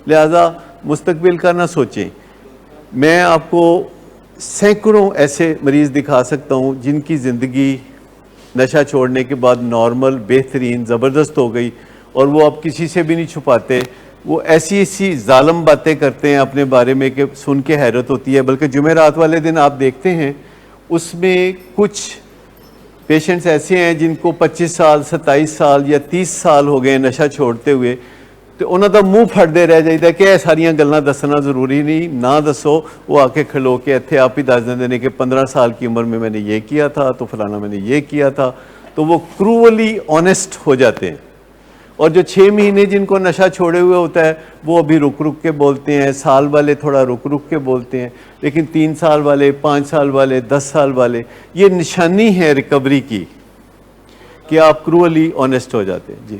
S1: لہذا مستقبل کا نہ سوچیں۔ میں آپ کو سینکڑوں ایسے مریض دکھا سکتا ہوں جن کی زندگی نشہ چھوڑنے کے بعد نارمل، بہترین، زبردست ہو گئی، اور وہ اب کسی سے بھی نہیں چھپاتے۔ وہ ایسی ایسی ظالم باتیں کرتے ہیں اپنے بارے میں کہ سن کے حیرت ہوتی ہے۔ بلکہ جمعرات والے دن آپ دیکھتے ہیں اس میں کچھ پیشنٹس ایسے ہیں جن کو 25 سال، 27 سال یا 30 سال ہو گئے نشہ چھوڑتے ہوئے، تو انہوں دا منہ پھڑتے رہ جائے کہ یہ ساریاں گلاں دسنا ضروری نہیں، نہ دسو۔ وہ آ کے کھلو کے اتنے آپ ہی دس دیں نے کہ 15 سال کی عمر میں نے یہ کیا تھا، تو فلانا میں نے یہ کیا تھا۔ تو وہ کرولی آنیسٹ ہو جاتے ہیں۔ اور جو 6 مہینے جن کو نشہ چھوڑے ہوئے ہوتا ہے وہ ابھی رک رک کے بولتے ہیں، سال والے تھوڑا رک رک کے بولتے ہیں، لیکن 3 سال والے، 5 سال والے، 10 سال والے، یہ نشانی ہے ریکوری کی کہ آپ کرولی آنیسٹ ہو جاتے ہیں۔ جی